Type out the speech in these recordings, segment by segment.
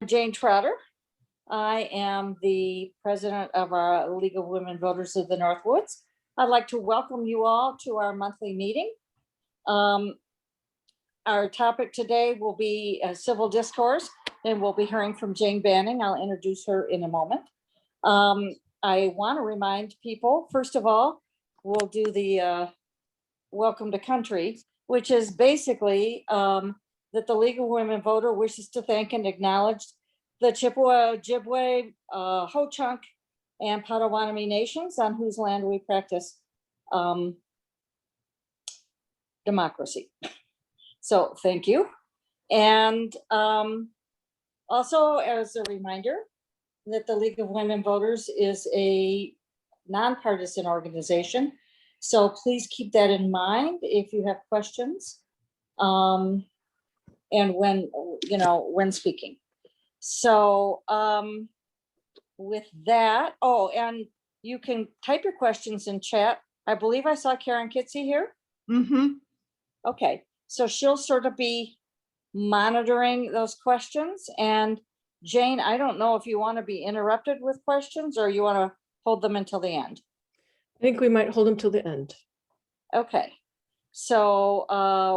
Jane Trotter. I am the president of our League of Women Voters of the Northwoods. I'd like to welcome you all to our monthly meeting. Our topic today will be civil discourse, and we'll be hearing from Jane Banning. I'll introduce her in a moment. I want to remind people, first of all, we'll do the welcome to country, which is basically that the League of Women Voter wishes to thank and acknowledge the Chippewa, Ojibwe, Ho-Chunk, and Potawatomi nations on whose land we practice democracy. So thank you. And also as a reminder that the League of Women Voters is a nonpartisan organization. So please keep that in mind if you have questions and when speaking. So with that, oh, and you can type your questions in chat. I believe I saw Karen Kitsey here. Mm-hmm. Okay, so she'll sort of be monitoring those questions. And Jane, I don't know if you want to be interrupted with questions or you want to hold them until the end. I think we might hold them till the end. Okay, so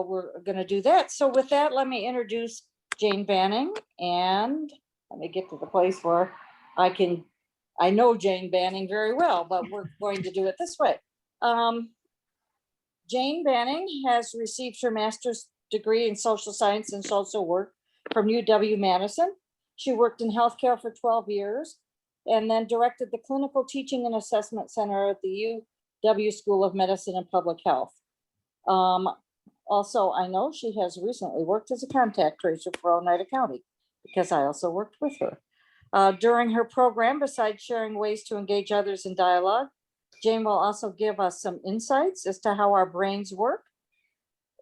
we're going to do that. So with that, let me introduce Jane Banning, and let me get to the place where I know Jane Banning very well, but we're going to do it this way. Jane Banning has received her master's degree in social science and social work from UW-Madison. She worked in healthcare for 12 years and then directed the Clinical Teaching and Assessment Center at the UW School of Medicine and Public Health. Also, I know she has recently worked as a contact tracer for Oneida County because I also worked with her. During her program, besides sharing ways to engage others in dialogue, Jane will also give us some insights as to how our brains work.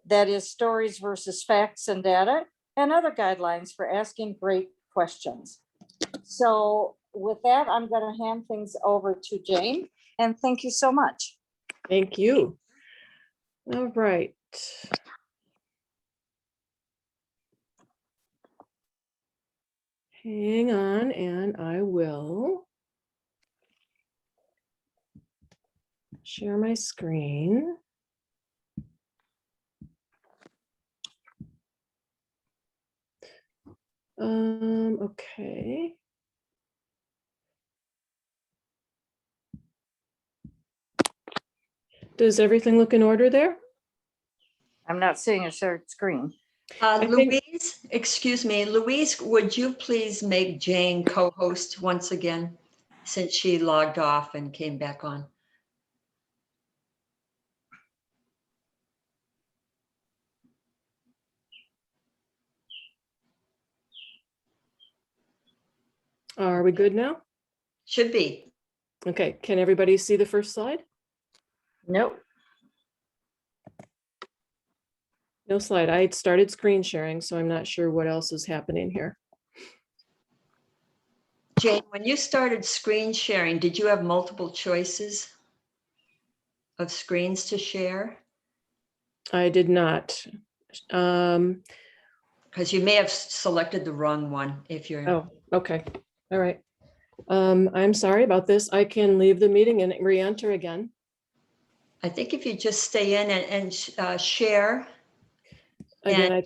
That is stories versus facts and data, and other guidelines for asking great questions. So with that, I'm going to hand things over to Jane, and thank you so much. Thank you. All right. Hang on, and I will share my screen. Okay. Does everything look in order there? I'm not seeing a shared screen. Louise, excuse me, Louise, would you please make Jane co-host once again, since she logged off and came back on? Are we good now? Should be. Okay, can everybody see the first slide? Nope. No slide. I had started screen sharing, so I'm not sure what else is happening here. Jane, when you started screen sharing, did you have multiple choices of screens to share? I did not. Because you may have selected the wrong one if you're. Oh, okay. All right. I'm sorry about this. I can leave the meeting and re-enter again. I think if you just stay in and share. Again,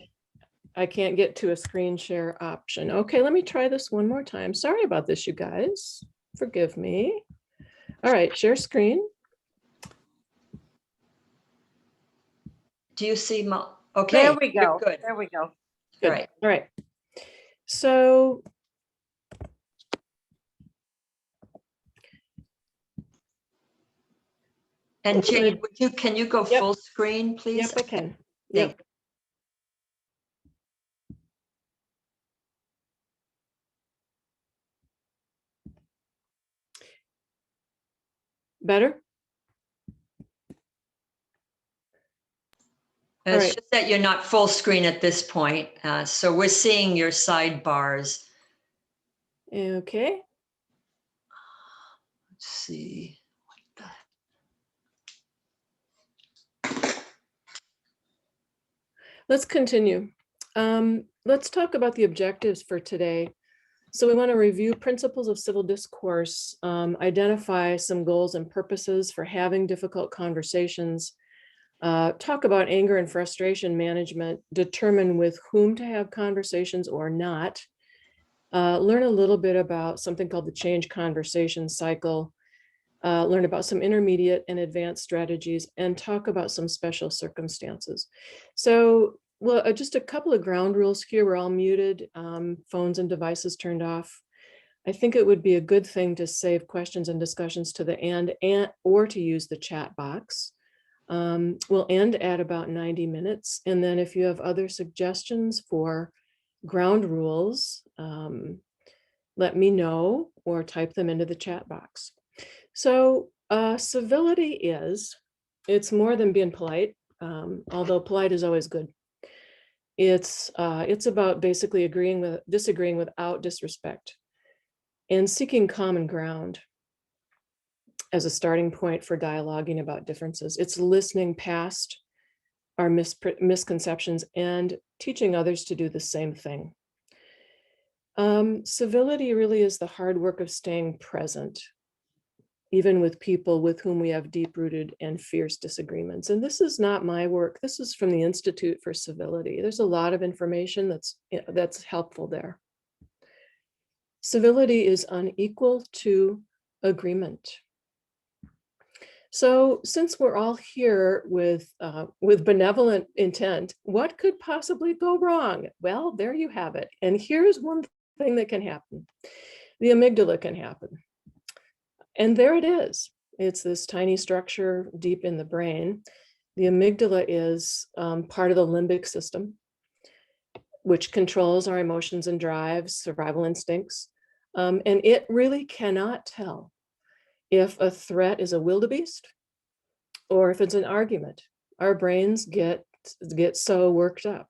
I can't get to a screen share option. Okay, let me try this one more time. Sorry about this, you guys. Forgive me. All right, share screen. Do you see my, okay. There we go. Good. There we go. Good. Right. All right. So And Jane, can you go full screen, please? Yep, I can. Thank Yep. Better? It's right. just that you're not full screen at this point. So we're seeing your sidebars. Okay. Let's see. Let's continue. Let's talk about the objectives for today. So we want to review principles of civil discourse, identify some goals and purposes for having difficult conversations, talk about anger and frustration management, determine with whom to have conversations or not, learn a little bit about something called the change conversation cycle, learn about some intermediate and advanced strategies, and talk about some special circumstances. So, well, just a couple of ground rules here. We're all muted, phones and devices turned off. I think it would be a good thing to save questions and discussions to the end, or to use the chat box. We'll end at about 90 minutes. And then if you have other suggestions for ground rules, let me know or type them into the chat box. So civility it's more than being polite, although polite is always good. It's about basically disagreeing without disrespect and seeking common ground as a starting point for dialoguing about differences. It's listening past our misconceptions and teaching others to do the same thing. Civility really is the hard work of staying present, even with people with whom we have deep-rooted and fierce disagreements. And this is not my work. This is from the Institute for Civility. There's a lot of information that's helpful there. Civility is unequal to agreement. So since we're all here with benevolent intent, what could possibly go wrong? Well, there you have it. And here's one thing that can happen. The amygdala can happen. And there it is. It's this tiny structure deep in the brain. The amygdala is part of the limbic system, which controls our emotions and drives, survival instincts. And it really cannot tell if a threat is a wildebeest or if it's an argument. Our brains get so worked up.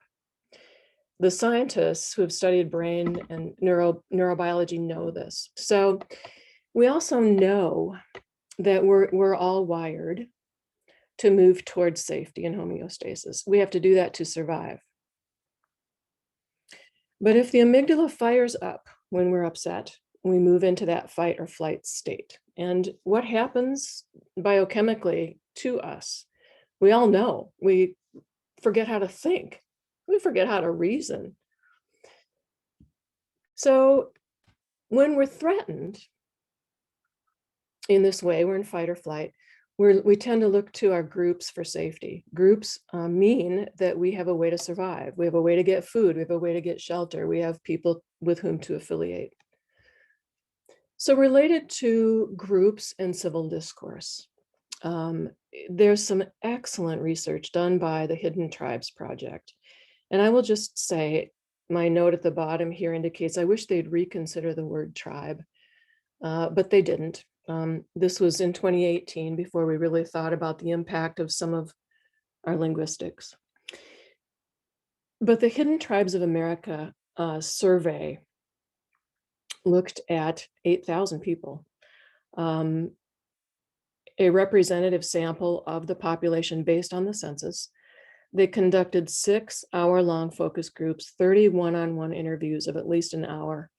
The scientists who have studied brain and neurobiology know this. So we also know that we're all wired to move towards safety and homeostasis. We have to do that to survive. But if the amygdala fires up when we're upset, we move into that fight or flight state. And what happens biochemically to us? We all know. We forget how to think. We forget how to reason. So when we're threatened in this way, we're in fight or flight, we tend to look to our groups for safety. Groups mean that we have a way to survive. We have a way to get food. We have a way to get shelter. We have people with whom to affiliate. So related to groups and civil discourse, there's some excellent research done by the Hidden Tribes Project. And I will just say, my note at the bottom here indicates I wish they'd reconsider the word tribe, but they didn't. This was in 2018, before we really thought about the impact of some of our linguistics. But the Hidden Tribes of America survey looked at 8,000 people, a representative sample of the population based on the census. They conducted 6 hour-long focus groups, 30 one-on-one interviews of at least an hour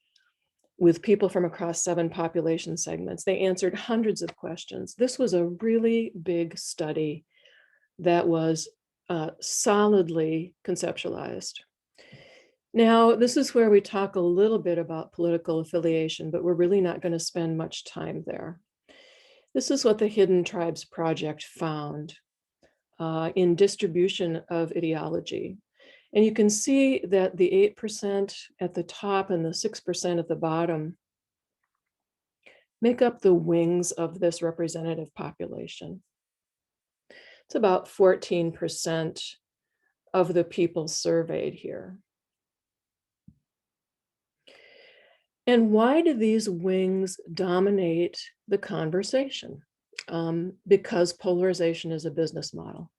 with people from across 7 population segments. They answered hundreds of questions. This was a really big study that was solidly conceptualized. Now, this is where we talk a little bit about political affiliation, but we're really not going to spend much time there. This is what the Hidden Tribes Project found in distribution of ideology. And you can see that the 8% at the top and the 6% at the bottom make up the wings of this representative population. It's about 14% of the people surveyed here. And why do these wings dominate the conversation? Because polarization is a business model.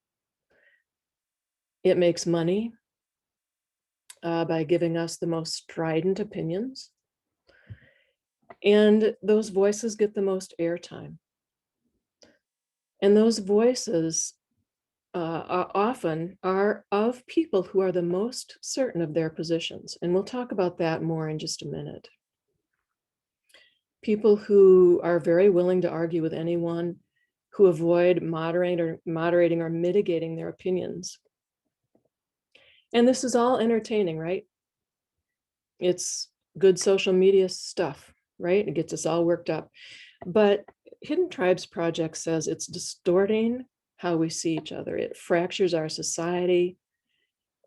It makes money by giving us the most strident opinions. And those voices get the most airtime. And those voices often are of people who are the most certain of their positions. And we'll talk about that more in just a minute. People who are very willing to argue with anyone, who avoid moderating or mitigating their opinions. And this is all entertaining, right? It's good social media stuff, right? It gets us all worked up. But Hidden Tribes Project says it's distorting how we see each other. It fractures our society,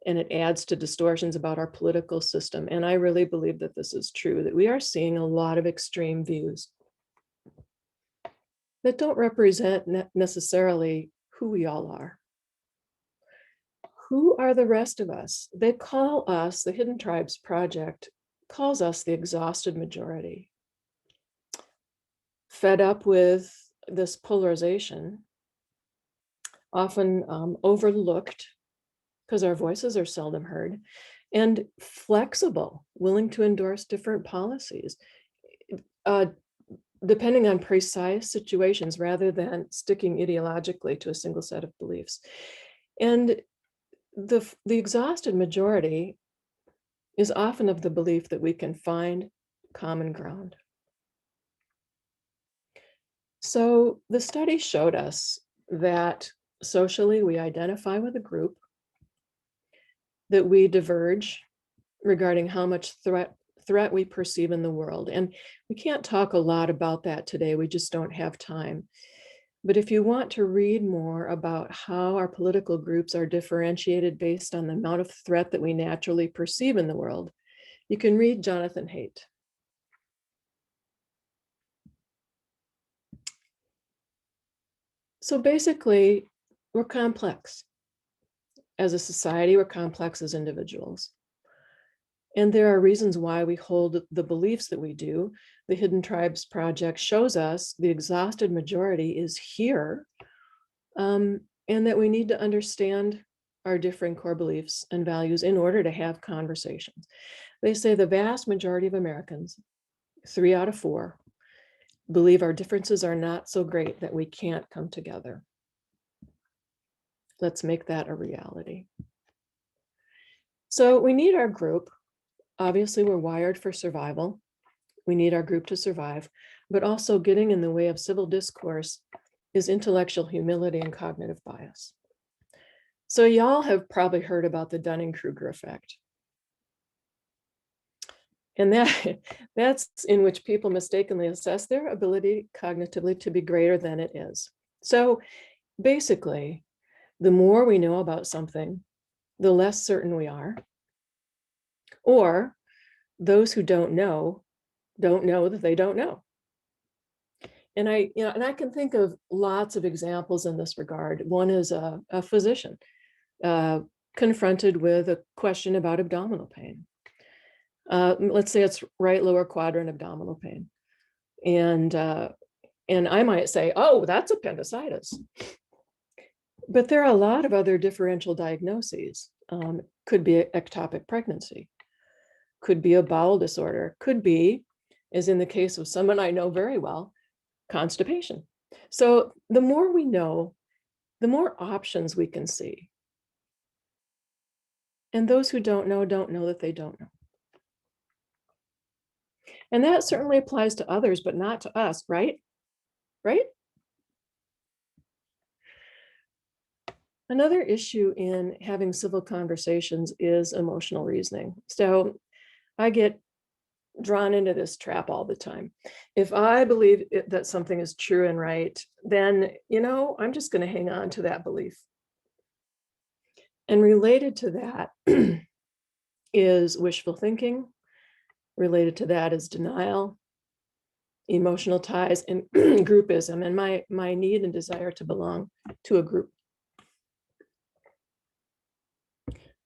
and it adds to distortions about our political system. And I really believe that this is true, that we are seeing a lot of extreme views that don't represent necessarily who we all are. Who are the rest of us? They call us, the Hidden Tribes Project calls us the exhausted majority. Fed up with this polarization, often overlooked because our voices are seldom heard, and flexible, willing to endorse different policies, depending on precise situations rather than sticking ideologically to a single set of beliefs. And the exhausted majority is often of the belief that we can find common ground. So the study showed us that socially we identify with a group, that we diverge regarding how much threat we perceive in the world. And we can't talk a lot about that today. We just don't have time. But if you want to read more about how our political groups are differentiated based on the amount of threat that we naturally perceive in the world, you can read Jonathan Haidt. So basically, we're complex. As a society, we're complex as individuals. And there are reasons why we hold the beliefs that we do. The Hidden Tribes Project shows us the exhausted majority is here, and that we need to understand our differing core beliefs and values in order to have conversations. They say the vast majority of Americans, 3 out of 4, believe our differences are not so great that we can't come together. Let's make that a reality. So we need our group. Obviously, we're wired for survival. We need our group to survive, but also getting in the way of civil discourse is intellectual humility and cognitive bias. So y'all have probably heard about the Dunning-Kruger effect. And that's in which people mistakenly assess their ability cognitively to be greater than it is. So basically, the more we know about something, the less certain we are. Or those who don't know that they don't know. And I can think of lots of examples in this regard. One is a physician confronted with a question about abdominal pain. Let's say it's right lower quadrant abdominal pain. And I might say, oh, that's appendicitis. But there are a lot of other differential diagnoses. Could be ectopic pregnancy, could be a bowel disorder, could be, as in the case of someone I know very well, constipation. So the more we know, the more options we can see. And those who don't know that they don't know. And that certainly applies to others, but not to us, right? Right? Another issue in having civil conversations is emotional reasoning. So I get drawn into this trap all the time. If I believe that something is true and right, then, I'm just going to hang on to that belief. And related to that is wishful thinking. Related to that is denial, emotional ties, and groupism, and my need and desire to belong to a group.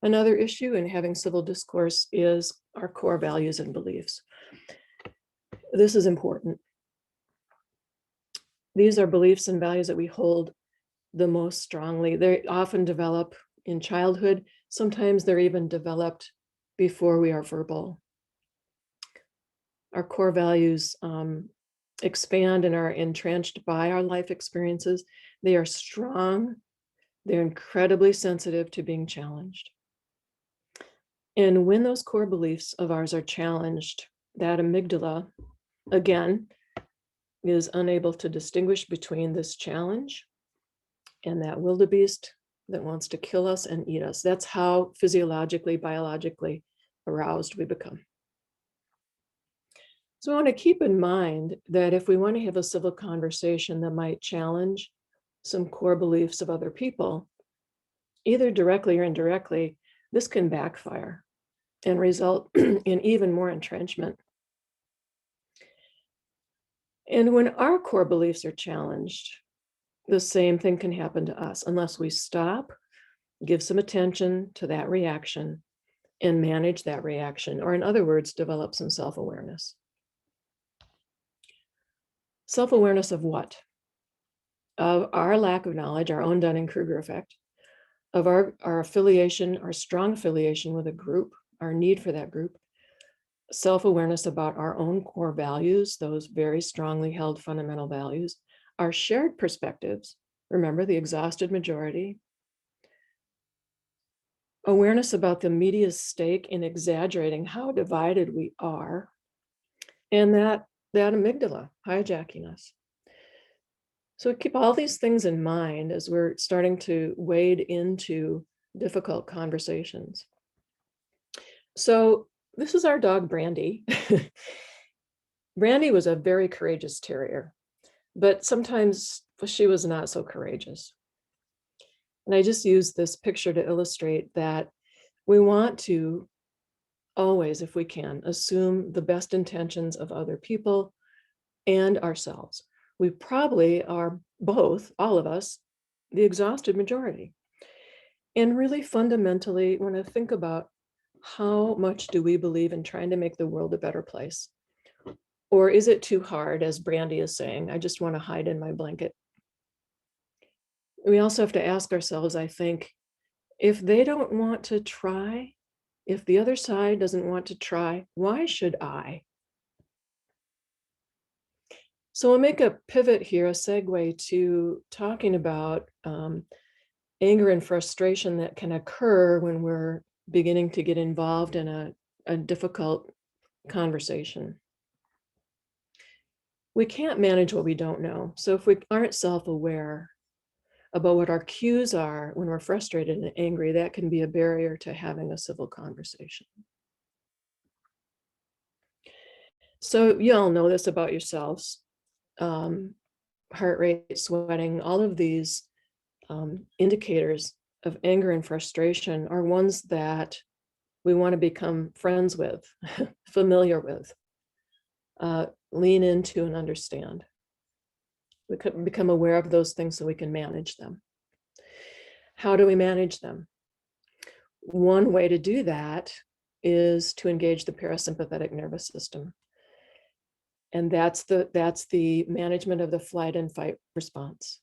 Another issue in having civil discourse is our core values and beliefs. This is important. These are beliefs and values that we hold the most strongly. They often develop in childhood. Sometimes they're even developed before we are verbal. Our core values expand and are entrenched by our life experiences. They are strong. They're incredibly sensitive to being challenged. And when those core beliefs of ours are challenged, that amygdala, again, is unable to distinguish between this challenge and that wildebeest that wants to kill us and eat us. That's how physiologically, biologically aroused we become. So I want to keep in mind that if we want to have a civil conversation that might challenge some core beliefs of other people, either directly or indirectly, this can backfire and result in even more entrenchment. And when our core beliefs are challenged, the same thing can happen to us unless we stop, give some attention to that reaction, and manage that reaction, or in other words, develop some self-awareness. Self-awareness of what? Of our lack of knowledge, our own Dunning-Kruger effect, of our affiliation, our strong affiliation with a group, our need for that group, self-awareness about our own core values, those very strongly held fundamental values, our shared perspectives, remember the exhausted majority, awareness about the media's stake in exaggerating how divided we are, and that amygdala hijacking us. So keep all these things in mind as we're starting to wade into difficult conversations. So this is our dog, Brandy. Brandy was a very courageous terrier, but sometimes she was not so courageous. And I just use this picture to illustrate that we want to always, if we can, assume the best intentions of other people and ourselves. We probably are both, all of us, the exhausted majority. And really fundamentally, when I think about how much do we believe in trying to make the world a better place? Or is it too hard, as Brandy is saying, I just want to hide in my blanket? We also have to ask ourselves, I think, if they don't want to try, if the other side doesn't want to try, why should I? So we'll make a pivot here, a segue to talking about anger and frustration that can occur when we're beginning to get involved in a difficult conversation. We can't manage what we don't know. So if we aren't self-aware about what our cues are when we're frustrated and angry, that can be a barrier to having a civil conversation. So you all know this about yourselves. Heart rate, sweating, all of these indicators of anger and frustration are ones that we want to become friends with, familiar with, lean into and understand. We could become aware of those things so we can manage them. How do we manage them? One way to do that is to engage the parasympathetic nervous system. And that's the management of the flight and fight response.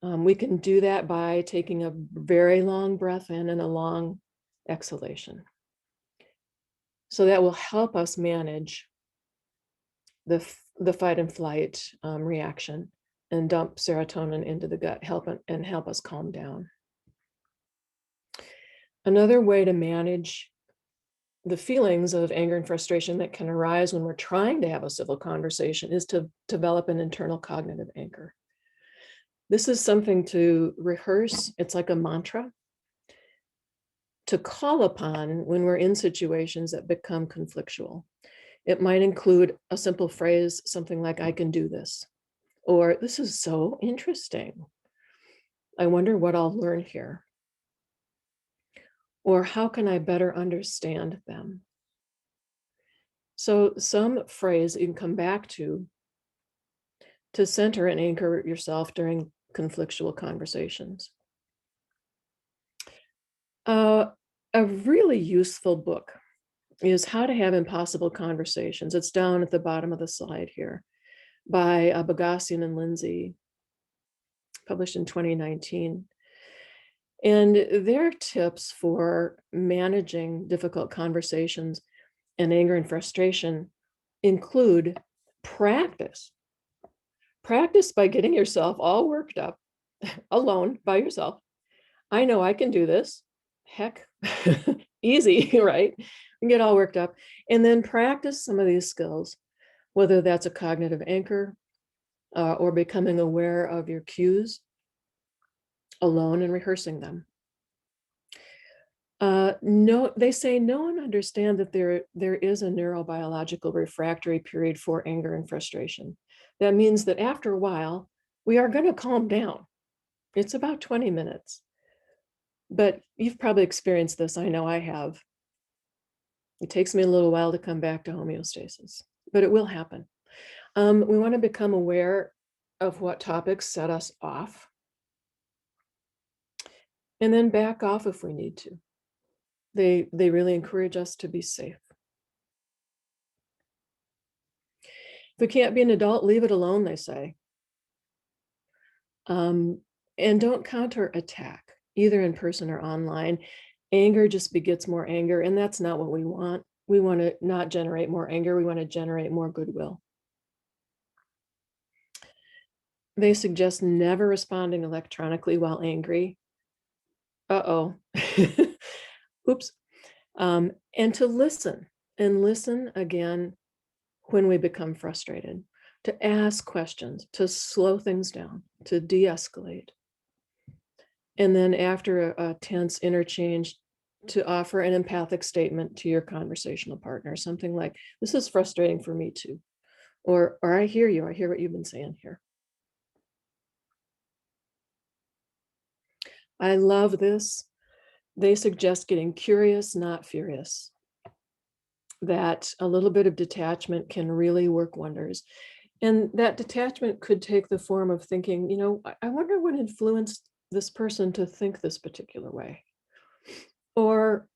We can do that by taking a very long breath in and a long exhalation. So that will help us manage the fight and flight reaction and dump serotonin into the gut, help us calm down. Another way to manage the feelings of anger and frustration that can arise when we're trying to have a civil conversation is to develop an internal cognitive anchor. This is something to rehearse. It's like a mantra to call upon when we're in situations that become conflictual. It might include a simple phrase, something like, I can do this, or this is so interesting. I wonder what I'll learn here. Or how can I better understand them? So some phrase you can come back to center and anchor yourself during conflictual conversations. A really useful book is How to Have Impossible Conversations. It's down at the bottom of the slide here by Bogosian and Lindsay, published in 2019. And their tips for managing difficult conversations and anger and frustration include practice. Practice by getting yourself all worked up alone by yourself I know I can do this. Heck, easy, right? And get all worked up. And then practice some of these skills, whether that's a cognitive anchor or becoming aware of your cues alone and rehearsing them. No, they say no one understands that there is a neurobiological refractory period for anger and frustration. That means that after a while, we are going to calm down. It's about 20 minutes. But you've probably experienced this. I know I have. It takes me a little while to come back to homeostasis, but it will happen. We want to become aware of what topics set us off and then back off if we need to. They really encourage us to be safe. If we can't be an adult, leave it alone, they say. And don't counterattack, either in person or online. Anger just begets more anger, and that's not what we want. We want to not generate more anger. We want to generate more goodwill. They suggest never responding electronically while angry. Uh-oh. Oops. And to listen, and listen again when we become frustrated, to ask questions, to slow things down, to de-escalate. And then after a tense interchange, to offer an empathic statement to your conversational partner, something like, this is frustrating for me too. Or I hear you, I hear what you've been saying here. I love this. They suggest getting curious, not furious. That a little bit of detachment can really work wonders. And that detachment could take the form of thinking, you know, I wonder what influenced this person to think this particular way. Or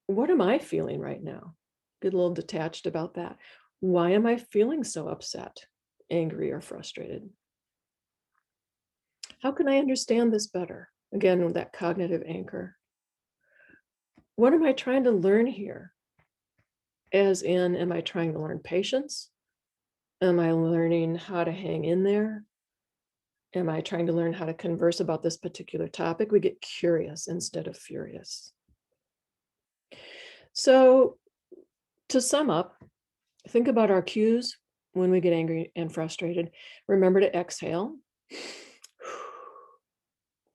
what am I feeling right now? Get a little detached about that. Why am I feeling so upset, angry, or frustrated? How can I understand this better? Again, with that cognitive anchor. What am I trying to learn here? As in, am I trying to learn patience? Am I learning how to hang in there? Am I trying to learn how to converse about this particular topic? We get curious instead of furious. So to sum up, think about our cues when we get angry and frustrated. Remember to exhale.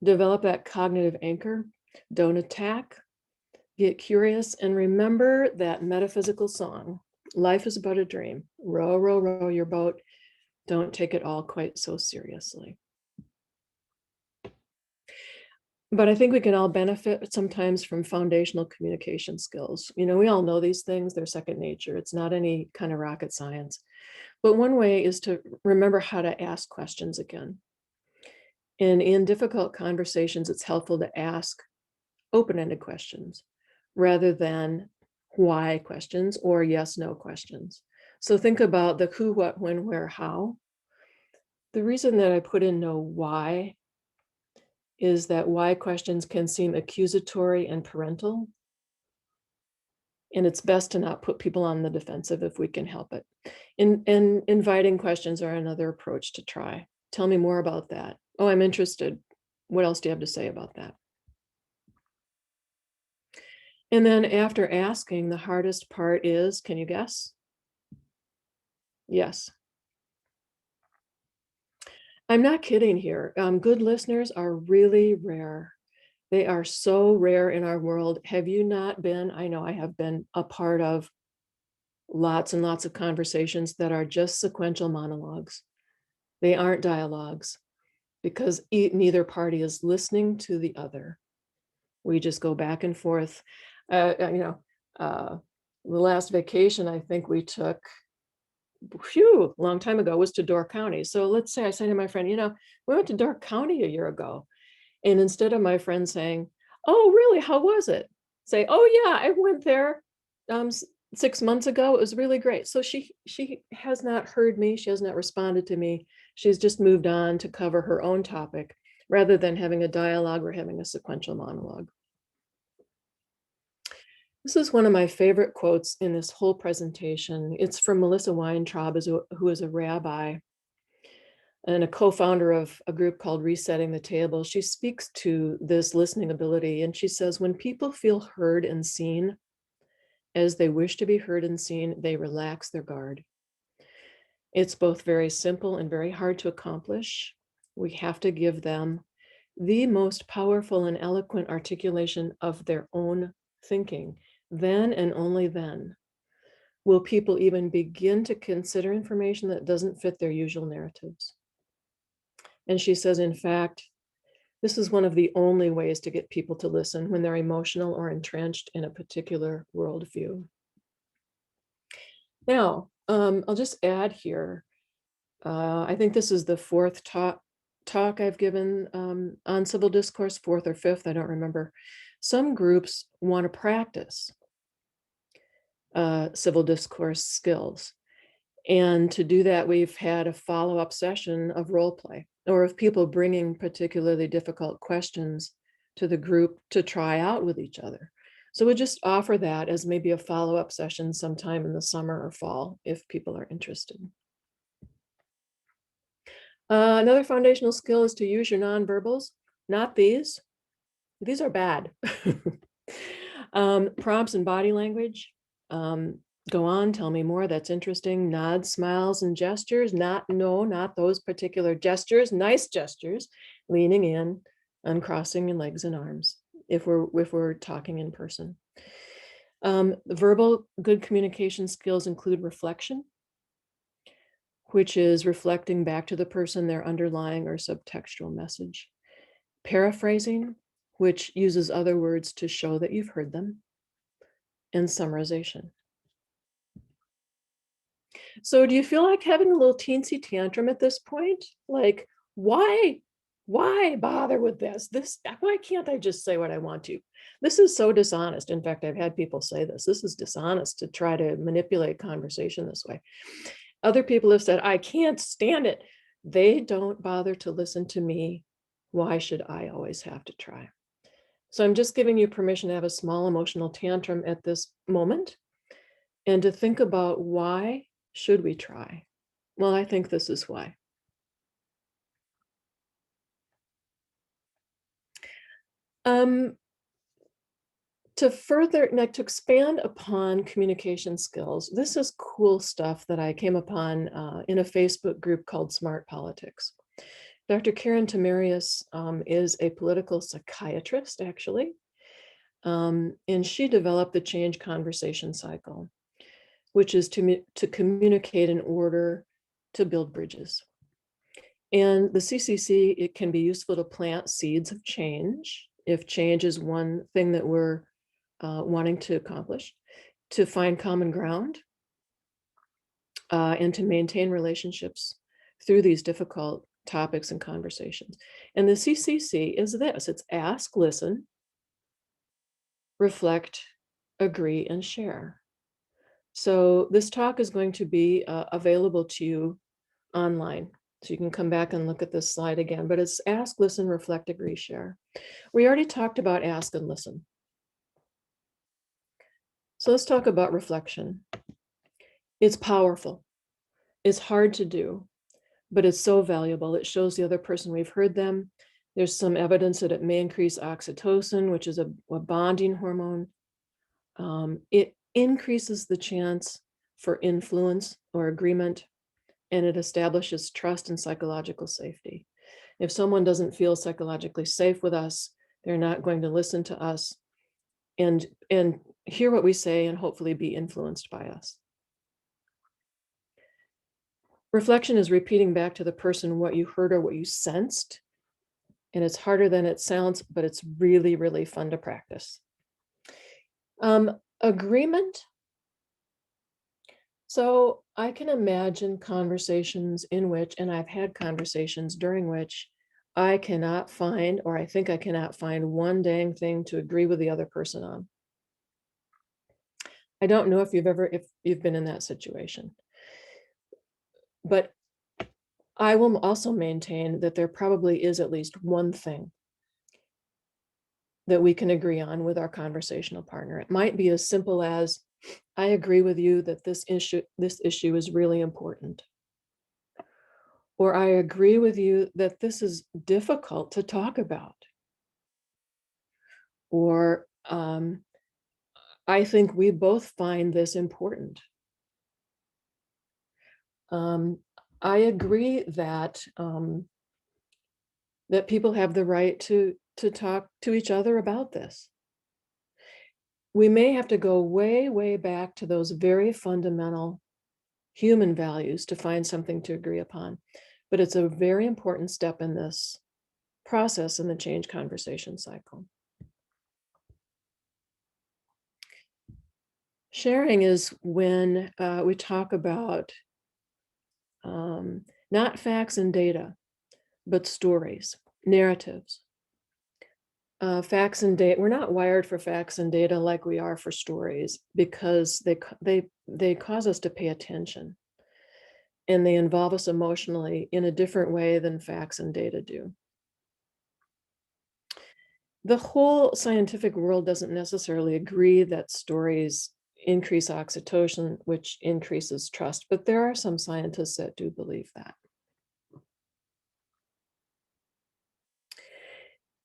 Develop that cognitive anchor. Don't attack. Get curious, and remember that metaphysical song, life is but a dream. Row, row, row your boat. Don't take it all quite so seriously. But I think we can all benefit sometimes from foundational communication skills. You know, we all know these things, they're second nature. It's not any kind of rocket science. But one way is to remember how to ask questions again. And in difficult conversations, it's helpful to ask open-ended questions rather than why questions or yes, no questions. So think about the who, what, when, where, how. The reason that I put in no why is that why questions can seem accusatory and parental. And it's best to not put people on the defensive if we can help it. And inviting questions are another approach to try. Tell me more about that. Oh, I'm interested. What else do you have to say about that? And then after asking, the hardest part is, can you guess? Yes. I'm not kidding here. Good listeners are really rare. They are so rare in our world. Have you not been? I know I have been a part of lots and lots of conversations that are just sequential monologues. They aren't dialogues because neither party is listening to the other. We just go back and forth. The last vacation I think we took, long time ago, was to Door County. So let's say I say to my friend, you know, we went to Door County a year ago. And instead of my friend saying, oh, really, how was it? Say, oh yeah, I went there 6 months ago. It was really great. So she has not heard me. She has not responded to me. She's just moved on to cover her own topic rather than having a dialogue or having a sequential monologue. This is one of my favorite quotes in this whole presentation. It's from Melissa Weintraub, who is a rabbi. and a co-founder of a group called Resetting the Table. She speaks to this listening ability, and she says, when people feel heard and seen as they wish to be heard and seen, they relax their guard. It's both very simple and very hard to accomplish. We have to give them the most powerful and eloquent articulation of their own thinking. Then and only then will people even begin to consider information that doesn't fit their usual narratives. And she says, in fact, this is one of the only ways to get people to listen when they're emotional or entrenched in a particular worldview. Now, I'll just add here, I think this is the fourth talk I've given on civil discourse, fourth or fifth, I don't remember. Some groups want to practice civil discourse skills. And to do that, we've had a follow-up session of role play, or of people bringing particularly difficult questions to the group to try out with each other. So we'll just offer that as maybe a follow-up session sometime in the summer or fall, if people are interested. Another foundational skill is to use your nonverbals, not these. These are bad. Prompts and body language. Go on, tell me more, that's interesting. Nods, smiles, and gestures. Not those particular gestures, nice gestures, leaning in, uncrossing your legs and arms, if we're talking in person. Verbal good communication skills include reflection, which is reflecting back to the person their underlying or subtextual message. Paraphrasing, which uses other words to show that you've heard them. And summarization. So do you feel like having a little teensy tantrum at this point? Like, why bother with this? Why can't I just say what I want to? This is so dishonest. In fact, I've had people say this. This is dishonest to try to manipulate conversation this way. Other people have said, I can't stand it. They don't bother to listen to me. Why should I always have to try? So I'm just giving you permission to have a small emotional tantrum at this moment and to think about, why should we try? Well, I think this is why. To expand upon communication skills, this is cool stuff that I came upon in a Facebook group called Smart Politics. Dr. Karen Tamarius is a political psychiatrist, actually, and she developed the change conversation cycle, which is to communicate in order to build bridges. And the CCC, it can be useful to plant seeds of change, if change is one thing that we're wanting to accomplish, to find common ground, and to maintain relationships through these difficult topics and conversations. And the CCC is this: it's ask, listen, reflect, agree, and share. So this talk is going to be available to you online. So you can come back and look at this slide again, but it's ask, listen, reflect, agree, share. We already talked about ask and listen. So let's talk about reflection. It's powerful. It's hard to do, but it's so valuable. It shows the other person we've heard them. There's some evidence that it may increase oxytocin, which is a bonding hormone. It increases the chance for influence or agreement, and it establishes trust and psychological safety. If someone doesn't feel psychologically safe with us, they're not going to listen to us and hear what we say and hopefully be influenced by us. Reflection is repeating back to the person what you heard or what you sensed. And it's harder than it sounds, but it's really, really fun to practice. Agreement. So I can imagine conversations in which, and I've had conversations during which I cannot find, or I think I cannot find, one dang thing to agree with the other person on. I don't know if you've been in that situation. But I will also maintain that there probably is at least one thing that we can agree on with our conversational partner. It might be as simple as, I agree with you that this issue is really important. or I agree with you that this is difficult to talk about, or I think we both find this important. I agree that that people have the right to talk to each other about this. We may have to go way, way back to those very fundamental human values to find something to agree upon, but it's a very important step in this process in the change conversation cycle. Sharing is when we talk about not facts and data, but stories, narratives. Facts and data, we're not wired for facts and data like we are for stories, because they cause us to pay attention, and they involve us emotionally in a different way than facts and data do. The whole scientific world doesn't necessarily agree that stories increase oxytocin, which increases trust, but there are some scientists that do believe that.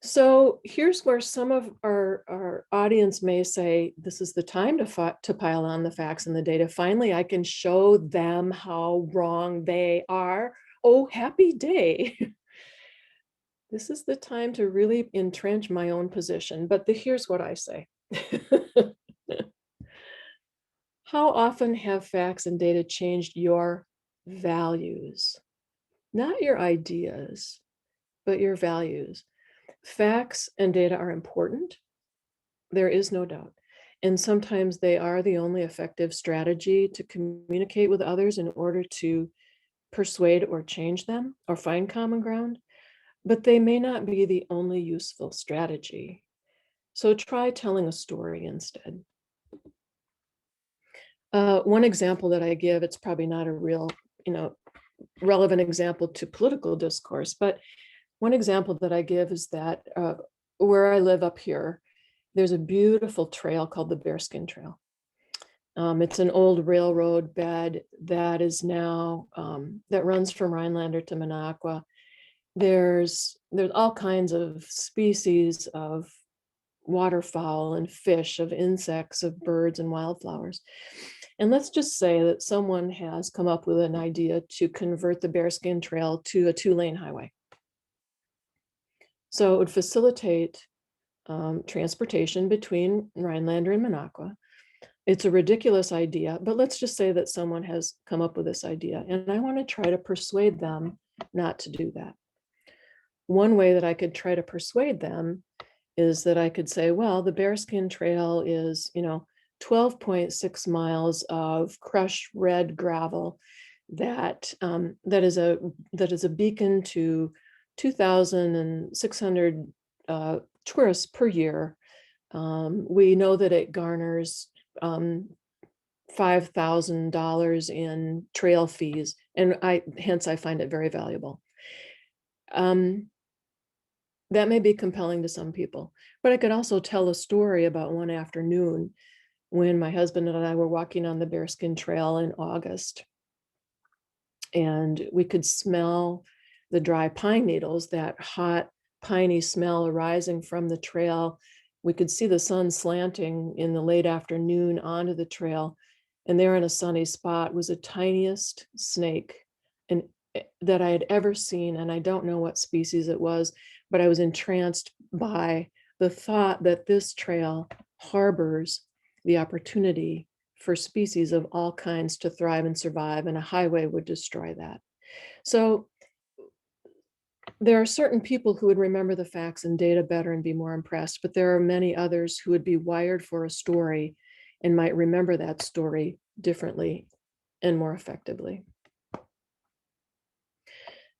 So here's where some of our audience may say, this is the time to pile on the facts and the data. Finally, I can show them how wrong they are. Oh, happy day. This is the time to really entrench my own position. But here's what I say. How often have facts and data changed your values? Not your ideas, but your values. Facts and data are important. There is no doubt. And sometimes they are the only effective strategy to communicate with others in order to persuade or change them or find common ground, but they may not be the only useful strategy. So try telling a story instead. One example that I give, it's probably not a real, relevant example to political discourse, but one example that I give is that where I live up here, there's a beautiful trail called the Bearskin Trail. It's an old railroad bed that is now, that runs from Rhinelander to Minocqua. There's all kinds of species of waterfowl and fish, of insects, of birds and wildflowers. And let's just say that someone has come up with an idea to convert the Bearskin Trail to a 2-lane highway. So it would facilitate transportation between Rhinelander and Minocqua. It's a ridiculous idea, but let's just say that someone has come up with this idea, and I want to try to persuade them not to do that. One way that I could try to persuade them is that I could say, well, the Bearskin Trail is, 12.6 miles of crushed red gravel that is a beacon to 2,600 tourists per year. We know that it garners $5,000 in trail fees, and hence I find it very valuable. That may be compelling to some people, but I could also tell a story about one afternoon when my husband and I were walking on the Bearskin Trail in August, and we could smell the dry pine needles, that hot, piney smell arising from the trail. We could see the sun slanting in the late afternoon onto the trail, and there in a sunny spot was the tiniest snake that I had ever seen, and I don't know what species it was, but I was entranced by the thought that this trail harbors the opportunity for species of all kinds to thrive and survive, and a highway would destroy that. So there are certain people who would remember the facts and data better and be more impressed, but there are many others who would be wired for a story and might remember that story differently and more effectively.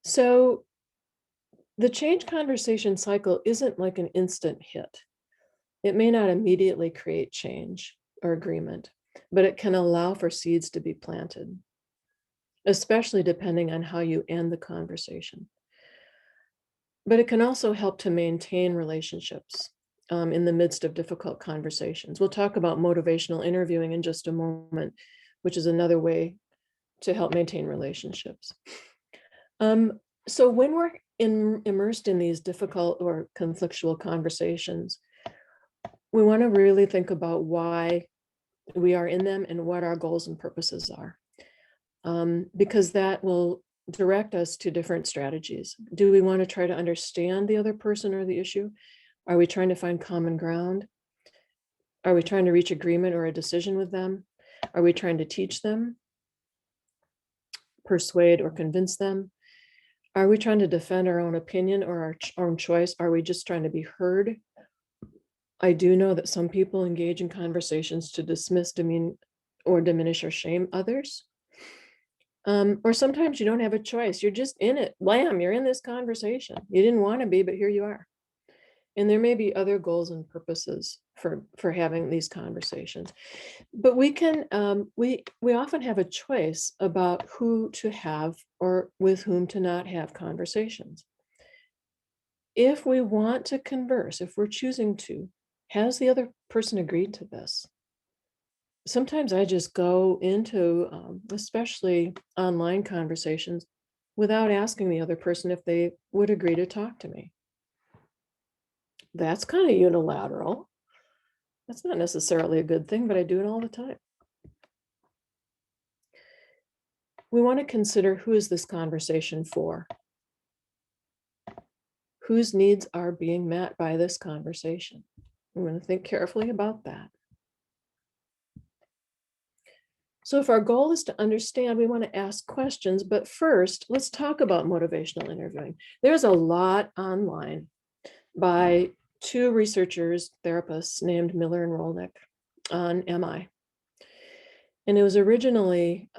So the change conversation cycle isn't like an instant hit. It may not immediately create change or agreement, but it can allow for seeds to be planted, especially depending on how you end the conversation. But it can also help to maintain relationships in the midst of difficult conversations. We'll talk about motivational interviewing in just a moment, which is another way to help maintain relationships. So when we're immersed in these difficult or conflictual conversations, we want to really think about why we are in them and what our goals and purposes are, because that will direct us to different strategies. Do we want to try to understand the other person or the issue? Are we trying to find common ground? Are we trying to reach agreement or a decision with them? Are we trying to teach them, persuade or convince them? Are we trying to defend our own opinion or our own choice? Are we just trying to be heard? I do know that some people engage in conversations to dismiss, demean, or diminish or shame others. Or sometimes you don't have a choice. You're just in it. Blam, you're in this conversation. You didn't want to be, but here you are. And there may be other goals and purposes for having these conversations. But we can, we often have a choice about who to have or with whom to not have conversations. If we want to converse, if we're choosing to, has the other person agreed to this? Sometimes I just go into, especially online conversations, without asking the other person if they would agree to talk to me. That's kind of unilateral. That's not necessarily a good thing, but I do it all the time. We want to consider, who is this conversation for? Whose needs are being met by this conversation? I'm going to think carefully about that. So if our goal is to understand, we want to ask questions, but first, let's talk about motivational interviewing. There's a lot online by two researchers, therapists named Miller and Rolnick on MI. And it was originally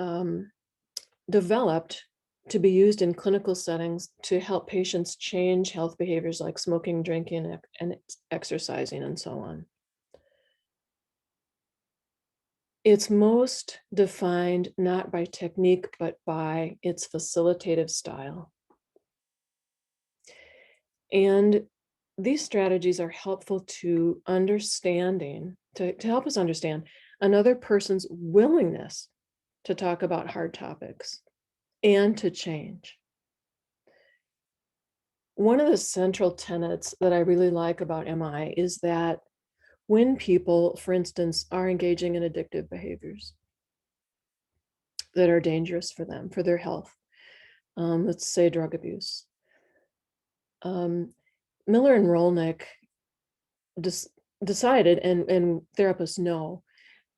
developed to be used in clinical settings to help patients change health behaviors like smoking, drinking, and exercising, and so on. It's most defined not by technique, but by its facilitative style. And these strategies are helpful to understanding, to help us understand another person's willingness to talk about hard topics and to change. One of the central tenets that I really like about MI is that when people, for instance, are engaging in addictive behaviors that are dangerous for them, for their health, let's say drug abuse, Miller and Rolnick decided, and therapists know,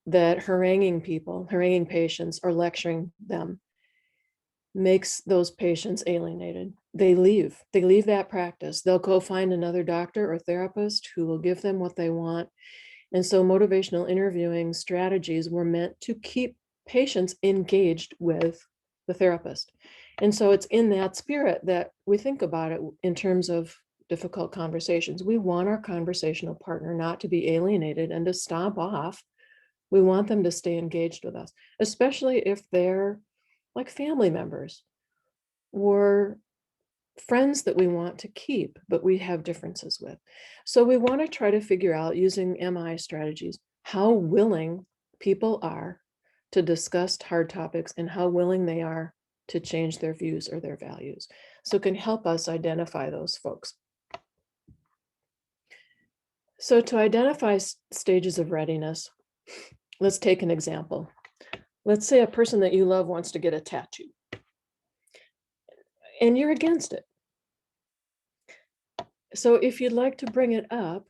that haranguing people, haranguing patients, or lecturing them makes those patients alienated. They leave that practice. They'll go find another doctor or therapist who will give them what they want. And so motivational interviewing strategies were meant to keep patients engaged with the therapist. And so it's in that spirit that we think about it in terms of difficult conversations. We want our conversational partner not to be alienated and to stomp off. We want them to stay engaged with us, especially if they're like family members or friends that we want to keep, but we have differences with. So we want to try to figure out, using MI strategies, how willing people are to discuss hard topics and how willing they are to change their views or their values. So it can help us identify those folks. So to identify stages of readiness, let's take an example. Let's say a person that you love wants to get a tattoo and you're against it. So if you'd like to bring it up,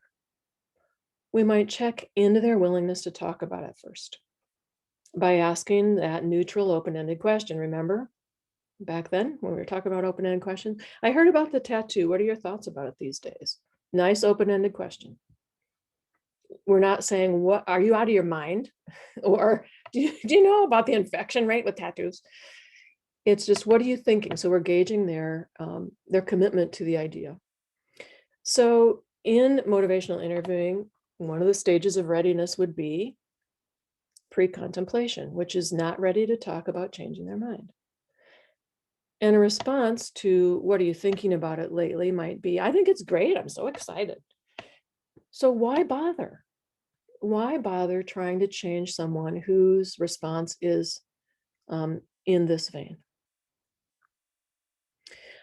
we might check into their willingness to talk about it first by asking that neutral, open-ended question. Remember back then when we were talking about open-ended questions? I heard about the tattoo. What are your thoughts about it these days? Nice open-ended question. We're not saying, what, are you out of your mind? Or do you know about the infection rate with tattoos? It's just, what are you thinking? So we're gauging their commitment to the idea. So in motivational interviewing, one of the stages of readiness would be pre-contemplation, which is not ready to talk about changing their mind. And a response to, what are you thinking about it lately, might be, I think it's great. I'm so excited. So why bother? Why bother trying to change someone whose response is in this vein?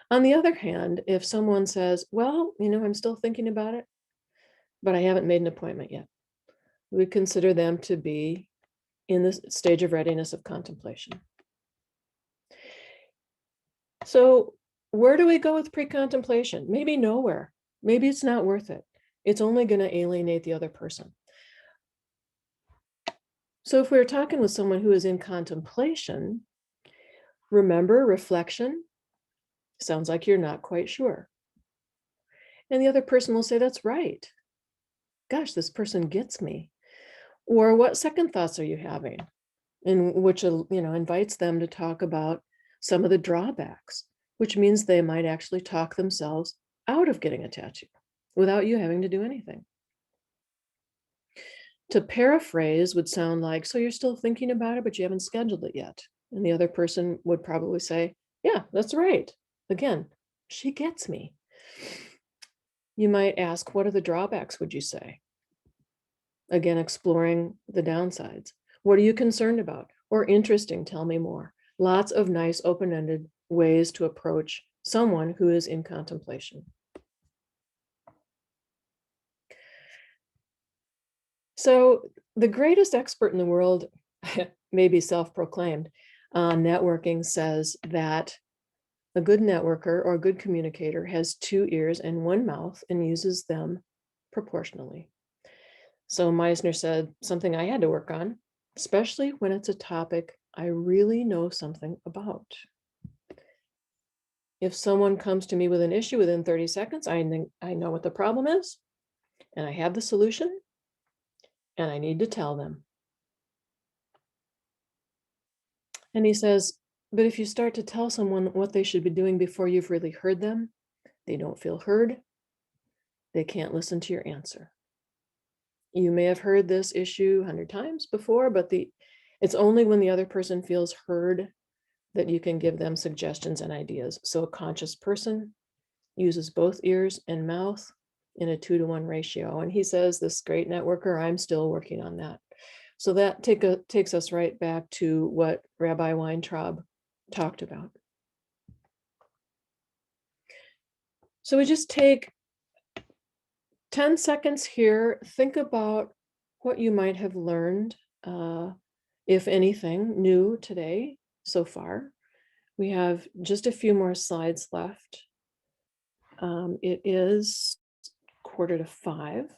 On the other hand, if someone says, well, I'm still thinking about it, but I haven't made an appointment yet, we consider them to be in the stage of readiness of contemplation. So where do we go with pre-contemplation? Maybe nowhere. Maybe it's not worth it. It's only going to alienate the other person. So if we're talking with someone who is in contemplation, remember, reflection sounds like you're not quite sure. And the other person will say, that's right. Gosh, this person gets me. Or what second thoughts are you having? And which, invites them to talk about some of the drawbacks, which means they might actually talk themselves out of getting a tattoo without you having to do anything. To paraphrase would sound like, so you're still thinking about it, but you haven't scheduled it yet. And the other person would probably say, yeah, that's right. Again, she gets me. You might ask, what are the drawbacks, would you say? Again, exploring the downsides. What are you concerned about? Or interesting, tell me more. Lots of nice open-ended ways to approach someone who is in contemplation. So the greatest expert in the world, maybe self-proclaimed, on networking says that a good networker or a good communicator has 2 ears and 1 mouth and uses them proportionally. So Meisner said something I had to work on, especially when it's a topic I really know something about. If someone comes to me with an issue within 30 seconds, I know what the problem is, and I have the solution, and I need to tell them. And he says, but if you start to tell someone what they should be doing before you've really heard them, they don't feel heard. They can't listen to your answer. You may have heard this issue 100 times before, but it's only when the other person feels heard that you can give them suggestions and ideas. So a conscious person uses both ears and mouth in a 2-to-1 ratio. And he says, this great networker, I'm still working on that. So that takes us right back to what Rabbi Weintraub talked about. So we just take 10 seconds here, think about what you might have learned, if anything, new today so far. We have just a few more slides left. It is 4:45.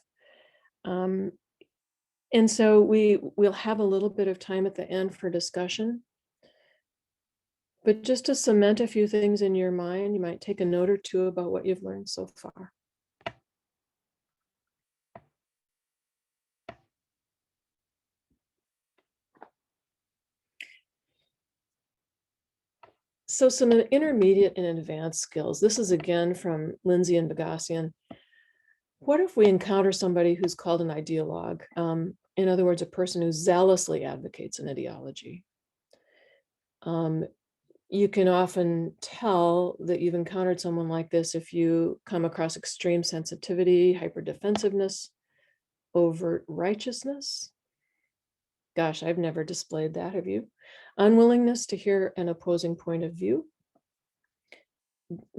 And so we'll have a little bit of time at the end for discussion. But just to cement a few things in your mind, you might take a note or two about what you've learned so far. So some intermediate and advanced skills. This is again from Lindsay and Bagassian. What if we encounter somebody who's called an ideologue? In other words, a person who zealously advocates an ideology. You can often tell that you've encountered someone like this if you come across extreme sensitivity, hyperdefensiveness, overt righteousness. Gosh, I've never displayed that, have you? Unwillingness to hear an opposing point of view.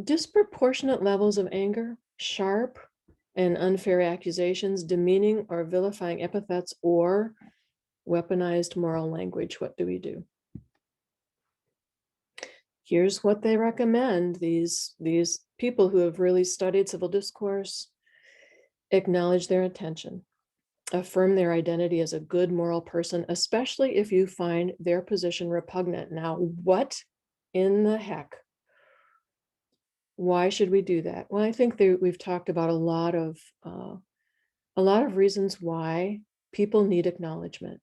Disproportionate levels of anger, sharp and unfair accusations, demeaning or vilifying epithets, or weaponized moral language. What do we do? Here's what they recommend. These people who have really studied civil discourse acknowledge their intention, affirm their identity as a good moral person, especially if you find their position repugnant. Now, what in the heck? Why should we do that? Well, I think we've talked about a lot of reasons why people need acknowledgement.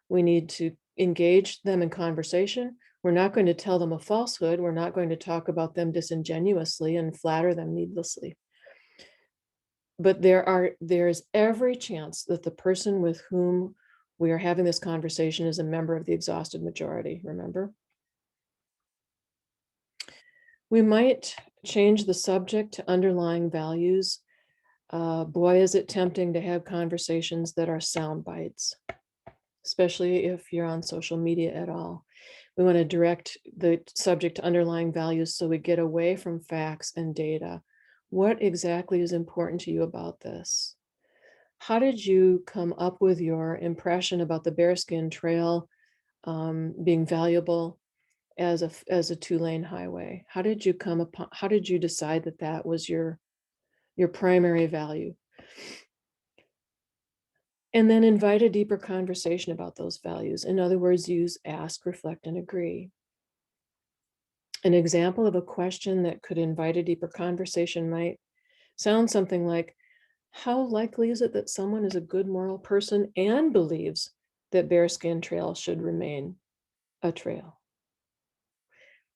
We need to engage them in conversation. We're not going to tell them a falsehood. We're not going to talk about them disingenuously and flatter them needlessly. But there's every chance that the person with whom we are having this conversation is a member of the exhausted majority, remember? We might change the subject to underlying values. Boy, is it tempting to have conversations that are sound bites, especially if you're on social media at all. We want to direct the subject to underlying values so we get away from facts and data. What exactly is important to you about this? How did you come up with your impression about the Bearskin Trail being valuable as a 2-lane highway? How did you decide that that was your primary value? And then invite a deeper conversation about those values. In other words, use ask, reflect, and agree. An example of a question that could invite a deeper conversation might sound something like, how likely is it that someone is a good moral person and believes that Bearskin Trail should remain a trail?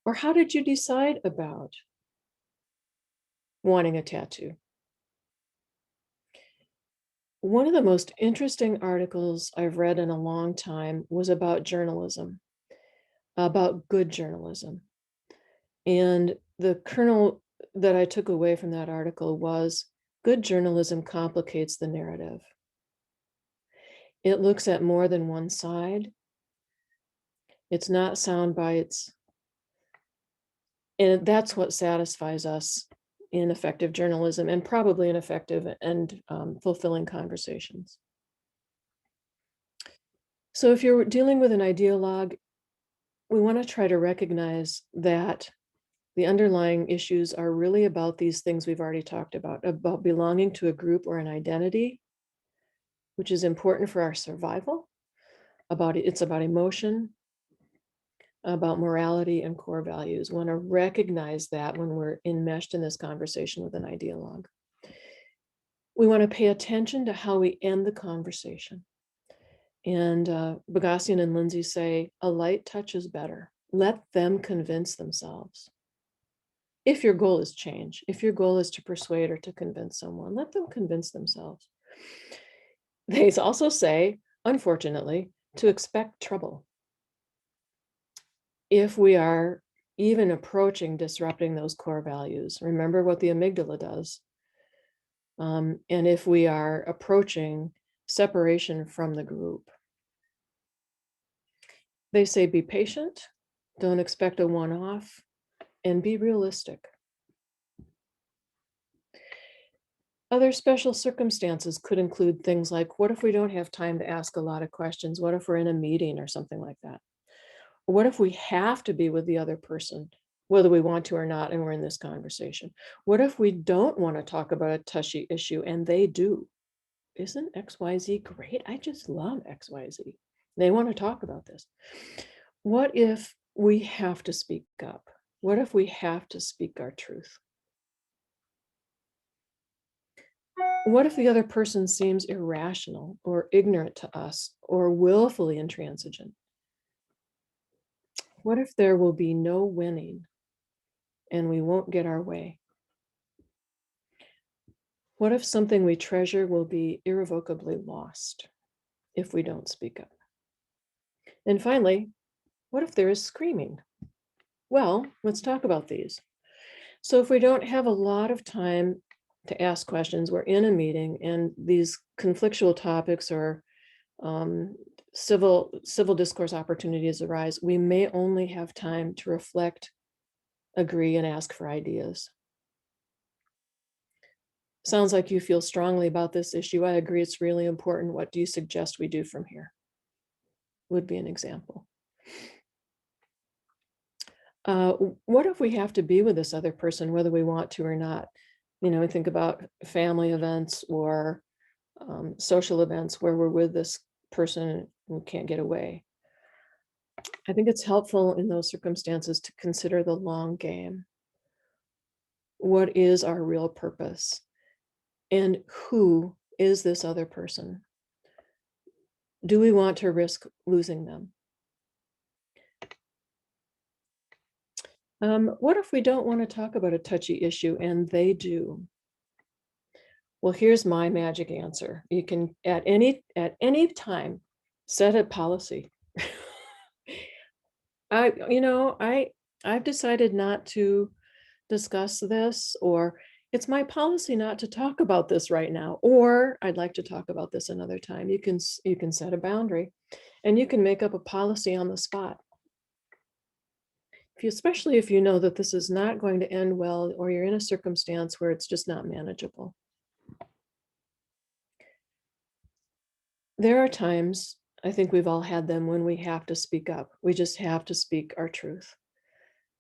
Or how did you decide about wanting a tattoo? One of the most interesting articles I've read in a long time was about journalism, about good journalism. And the kernel that I took away from that article was good journalism complicates the narrative. It looks at more than one side. It's not sound bites. And that's what satisfies us in effective journalism, and probably in effective and fulfilling conversations. So if you're dealing with an ideologue, we want to try to recognize that the underlying issues are really about these things we've already talked about belonging to a group or an identity, which is important for our survival. It's about emotion, about morality and core values. We want to recognize that when we're enmeshed in this conversation with an ideologue. We want to pay attention to how we end the conversation. And Bogosian and Lindsay say, a light touch is better. Let them convince themselves. If your goal is change, if your goal is to persuade or to convince someone, let them convince themselves. They also say, unfortunately, to expect trouble. If we are even approaching disrupting those core values, remember what the amygdala does. And if we are approaching separation from the group, they say be patient, don't expect a one-off, and be realistic. Other special circumstances could include things like, what if we don't have time to ask a lot of questions? What if we're in a meeting or something like that? What if we have to be with the other person, whether we want to or not, and we're in this conversation? What if we don't want to talk about a touchy issue and they do? Isn't XYZ great? I just love XYZ. They want to talk about this. What if we have to speak up? What if we have to speak our truth? What if the other person seems irrational or ignorant to us or willfully intransigent? What if there will be no winning and we won't get our way? What if something we treasure will be irrevocably lost if we don't speak up? And finally, what if there is screaming? Well, let's talk about these. So if we don't have a lot of time to ask questions, we're in a meeting and these conflictual topics or civil discourse opportunities arise, we may only have time to reflect, agree, and ask for ideas. Sounds like you feel strongly about this issue. I agree, it's really important. What do you suggest we do from here? Would be an example. What if we have to be with this other person, whether we want to or not? You know, think about family events or social events where we're with this person who can't get away. I think it's helpful in those circumstances to consider the long game. What is our real purpose? And who is this other person? Do we want to risk losing them? What if we don't want to talk about a touchy issue and they do? Well, here's my magic answer. You can at any time set a policy. I've decided not to discuss this, or it's my policy not to talk about this right now, or I'd like to talk about this another time. You can set a boundary and you can make up a policy on the spot. especially if you know that this is not going to end well, or you're in a circumstance where it's just not manageable. There are times, I think we've all had them, when we have to speak up. We just have to speak our truth.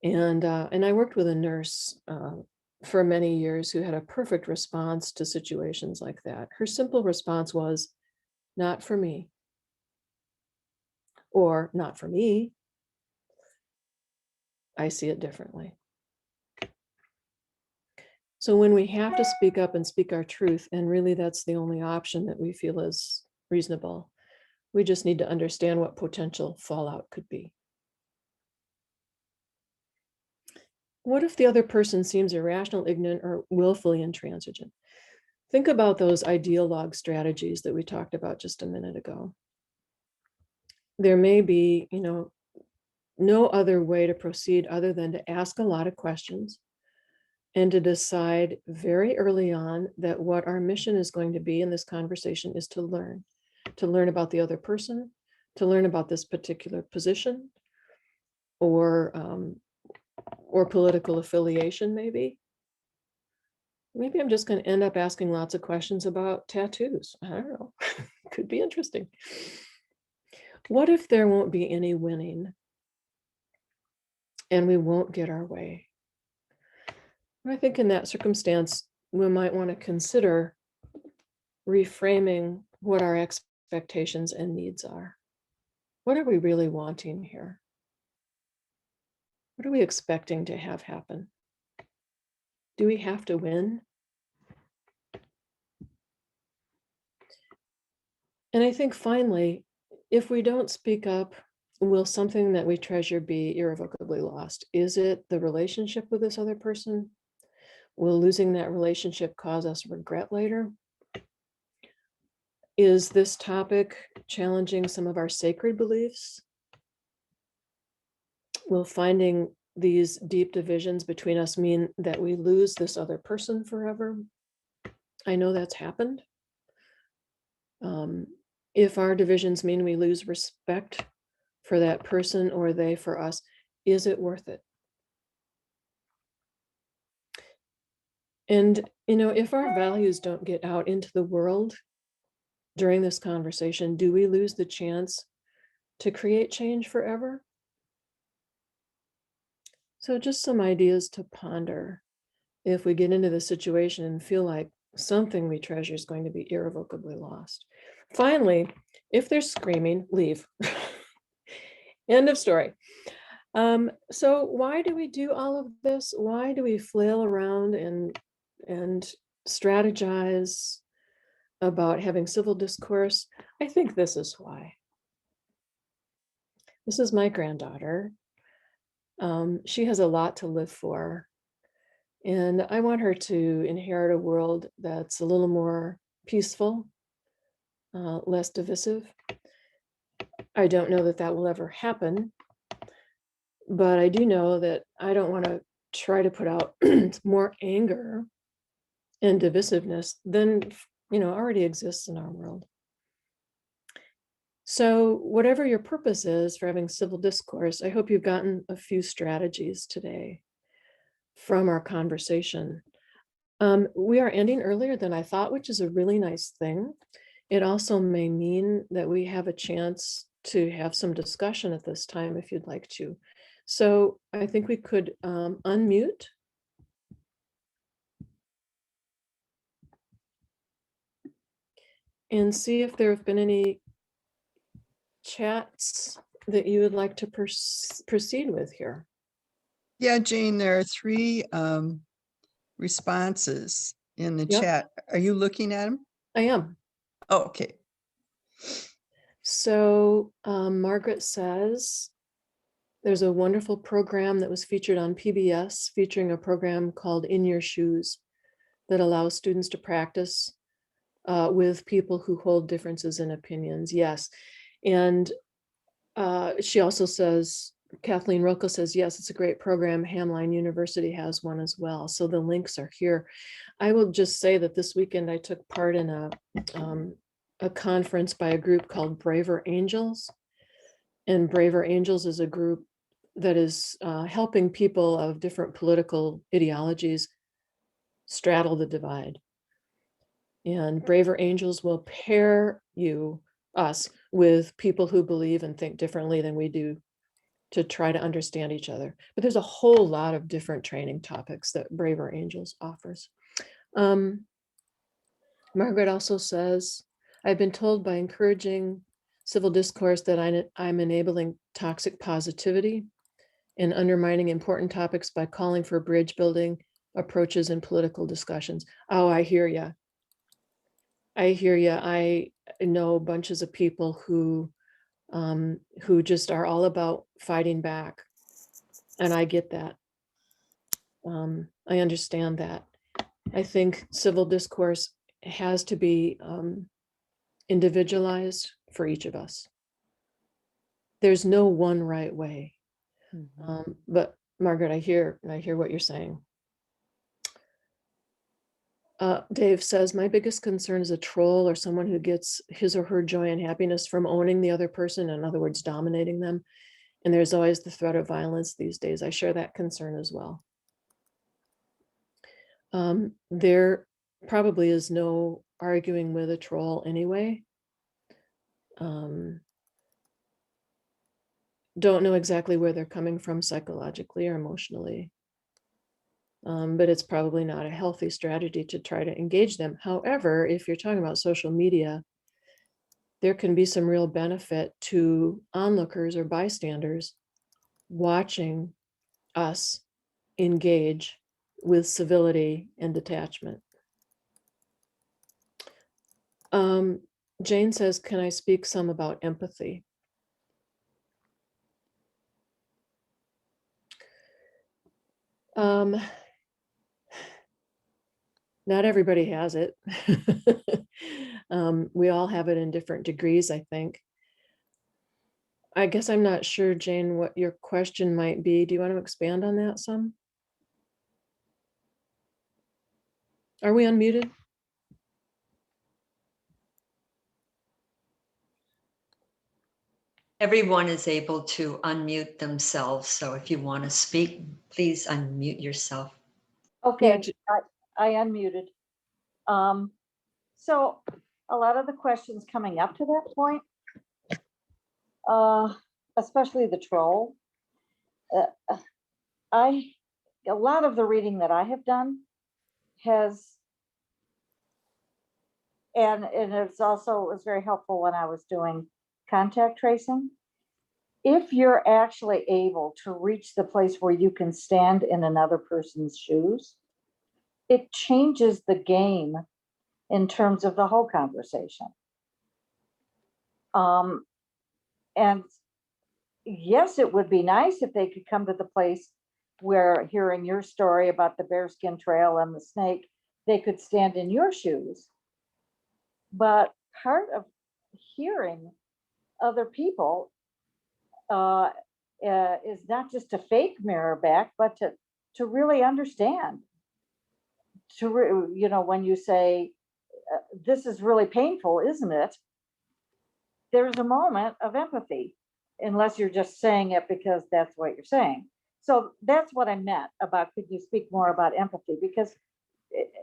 And I worked with a nurse for many years who had a perfect response to situations like that. Her simple response was, "Not for me," or "Not for me. I see it differently." So when we have to speak up and speak our truth, and really that's the only option that we feel is reasonable, we just need to understand what potential fallout could be. What if the other person seems irrational, ignorant, or willfully intransigent? Think about those ideologue strategies that we talked about just a minute ago. There may be, no other way to proceed other than to ask a lot of questions and to decide very early on that what our mission is going to be in this conversation is to learn about the other person, to learn about this particular position or political affiliation, maybe. Maybe I'm just going to end up asking lots of questions about tattoos. I don't know. Could be interesting. What if there won't be any winning and we won't get our way? I think in that circumstance, we might want to consider reframing what our expectations and needs are. What are we really wanting here? What are we expecting to have happen? Do we have to win? And I think finally, if we don't speak up, will something that we treasure be irrevocably lost? Is it the relationship with this other person? Will losing that relationship cause us regret later? Is this topic challenging some of our sacred beliefs? Will finding these deep divisions between us mean that we lose this other person forever? I know that's happened. If our divisions mean we lose respect for that person or they for us, is it worth it? And, if our values don't get out into the world during this conversation, do we lose the chance to create change forever? So just some ideas to ponder if we get into the situation and feel like something we treasure is going to be irrevocably lost. Finally, if they're screaming, leave. End of story. So why do we do all of this? Why do we flail around and strategize about having civil discourse? I think this is why. This is my granddaughter. She has a lot to live for. And I want her to inherit a world that's a little more peaceful, less divisive. I don't know that that will ever happen, but I do know that I don't want to try to put out more anger and divisiveness than already exists in our world. So whatever your purpose is for having civil discourse, I hope you've gotten a few strategies today from our conversation. We are ending earlier than I thought, which is a really nice thing. It also may mean that we have a chance to have some discussion at this time if you'd like to. So I think we could unmute. And see if there have been any chats that you would like to proceed with here. Yeah, Jane, there are 3 responses in the Yep. chat. Are you looking at them? I am. Oh, okay. So Margaret says, there's a wonderful program that was featured on PBS, featuring a program called In Your Shoes that allows students to practice with people who hold differences in opinions. Yes. And she also says, Kathleen Rocco says, yes, it's a great program. Hamline University has one as well. So the links are here. I will just say that this weekend I took part in a conference by a group called Braver Angels. And Braver Angels is a group that is helping people of different political ideologies straddle the divide. And Braver Angels will pair us, with people who believe and think differently than we do to try to understand each other. But there's a whole lot of different training topics that Braver Angels offers. Margaret also says, I've been told by encouraging civil discourse that I'm enabling toxic positivity and undermining important topics by calling for bridge building approaches in political discussions. Oh, I hear you. I hear you. I know bunches of people who just are all about fighting back. And I get that. I understand that. I think civil discourse has to be individualized for each of us. There's no one right way. But Margaret, I hear what you're saying. Dave says, my biggest concern is a troll or someone who gets his or her joy and happiness from owning the other person, in other words, dominating them. And there's always the threat of violence these days. I share that concern as well. There probably is no arguing with a troll anyway. Don't know exactly where they're coming from psychologically or emotionally. But it's probably not a healthy strategy to try to engage them. However, if you're talking about social media, there can be some real benefit to onlookers or bystanders watching us engage with civility and detachment. Jane says, can I speak some about empathy? Not everybody has it. We all have it in different degrees, I think. I guess I'm not sure, Jane, what your question might be. Do you want to expand on that some? Are we unmuted? Everyone is able to unmute themselves. So if you want to speak, please unmute yourself. Okay, I unmuted. So a lot of the questions coming up to that point, especially the troll, a lot of the reading that I have done has, and it's also, it was very helpful when I was doing contact tracing. If you're actually able to reach the place where you can stand in another person's shoes, it changes the game in terms of the whole conversation. And yes, it would be nice if they could come to the place where, hearing your story about the bearskin trail and the snake, they could stand in your shoes. But part of hearing other people is not just to fake mirror back, but to really understand. When you say, this is really painful, isn't it? There's a moment of empathy, unless you're just saying it because that's what you're saying. So that's what I meant about, could you speak more about empathy? Because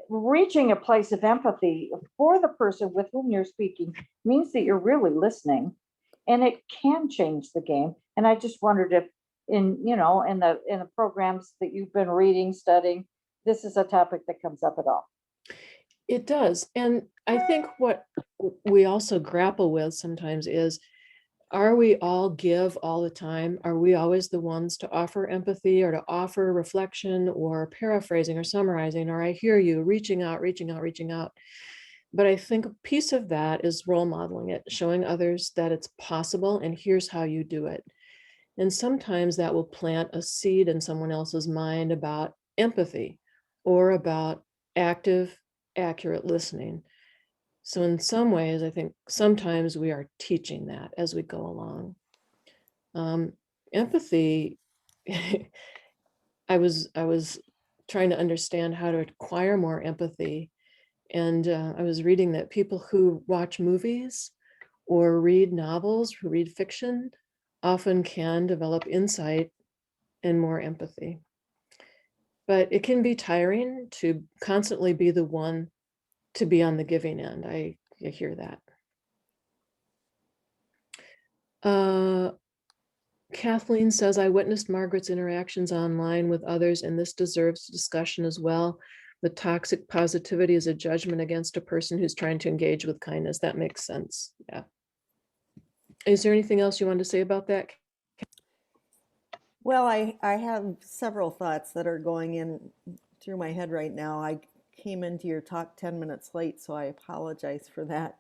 reaching a place of empathy for the person with whom you're speaking means that you're really listening, and it can change the game. And I just wondered if in the programs that you've been reading, studying, this is a topic that comes up at all. It does. And I think what we also grapple with sometimes is, are we all give all the time? Are we always the ones to offer empathy or to offer reflection or paraphrasing or summarizing, or I hear you, reaching out? But I think a piece of that is role modeling it, showing others that it's possible and here's how you do it. And sometimes that will plant a seed in someone else's mind about empathy or about active, accurate listening. So in some ways, I think sometimes we are teaching that as we go along. Empathy, I was trying to understand how to acquire more empathy. And I was reading that people who watch movies or read novels, who read fiction, often can develop insight and more empathy. But it can be tiring to constantly be the one to be on the giving end. I hear that. Kathleen says, I witnessed Margaret's interactions online with others, and this deserves discussion as well. The toxic positivity is a judgment against a person who's trying to engage with kindness. That makes sense. Yeah. Is there anything else you want to say about that? Well, I have several thoughts that are going in through my head right now. I came into your talk 10 minutes late, so I apologize for that.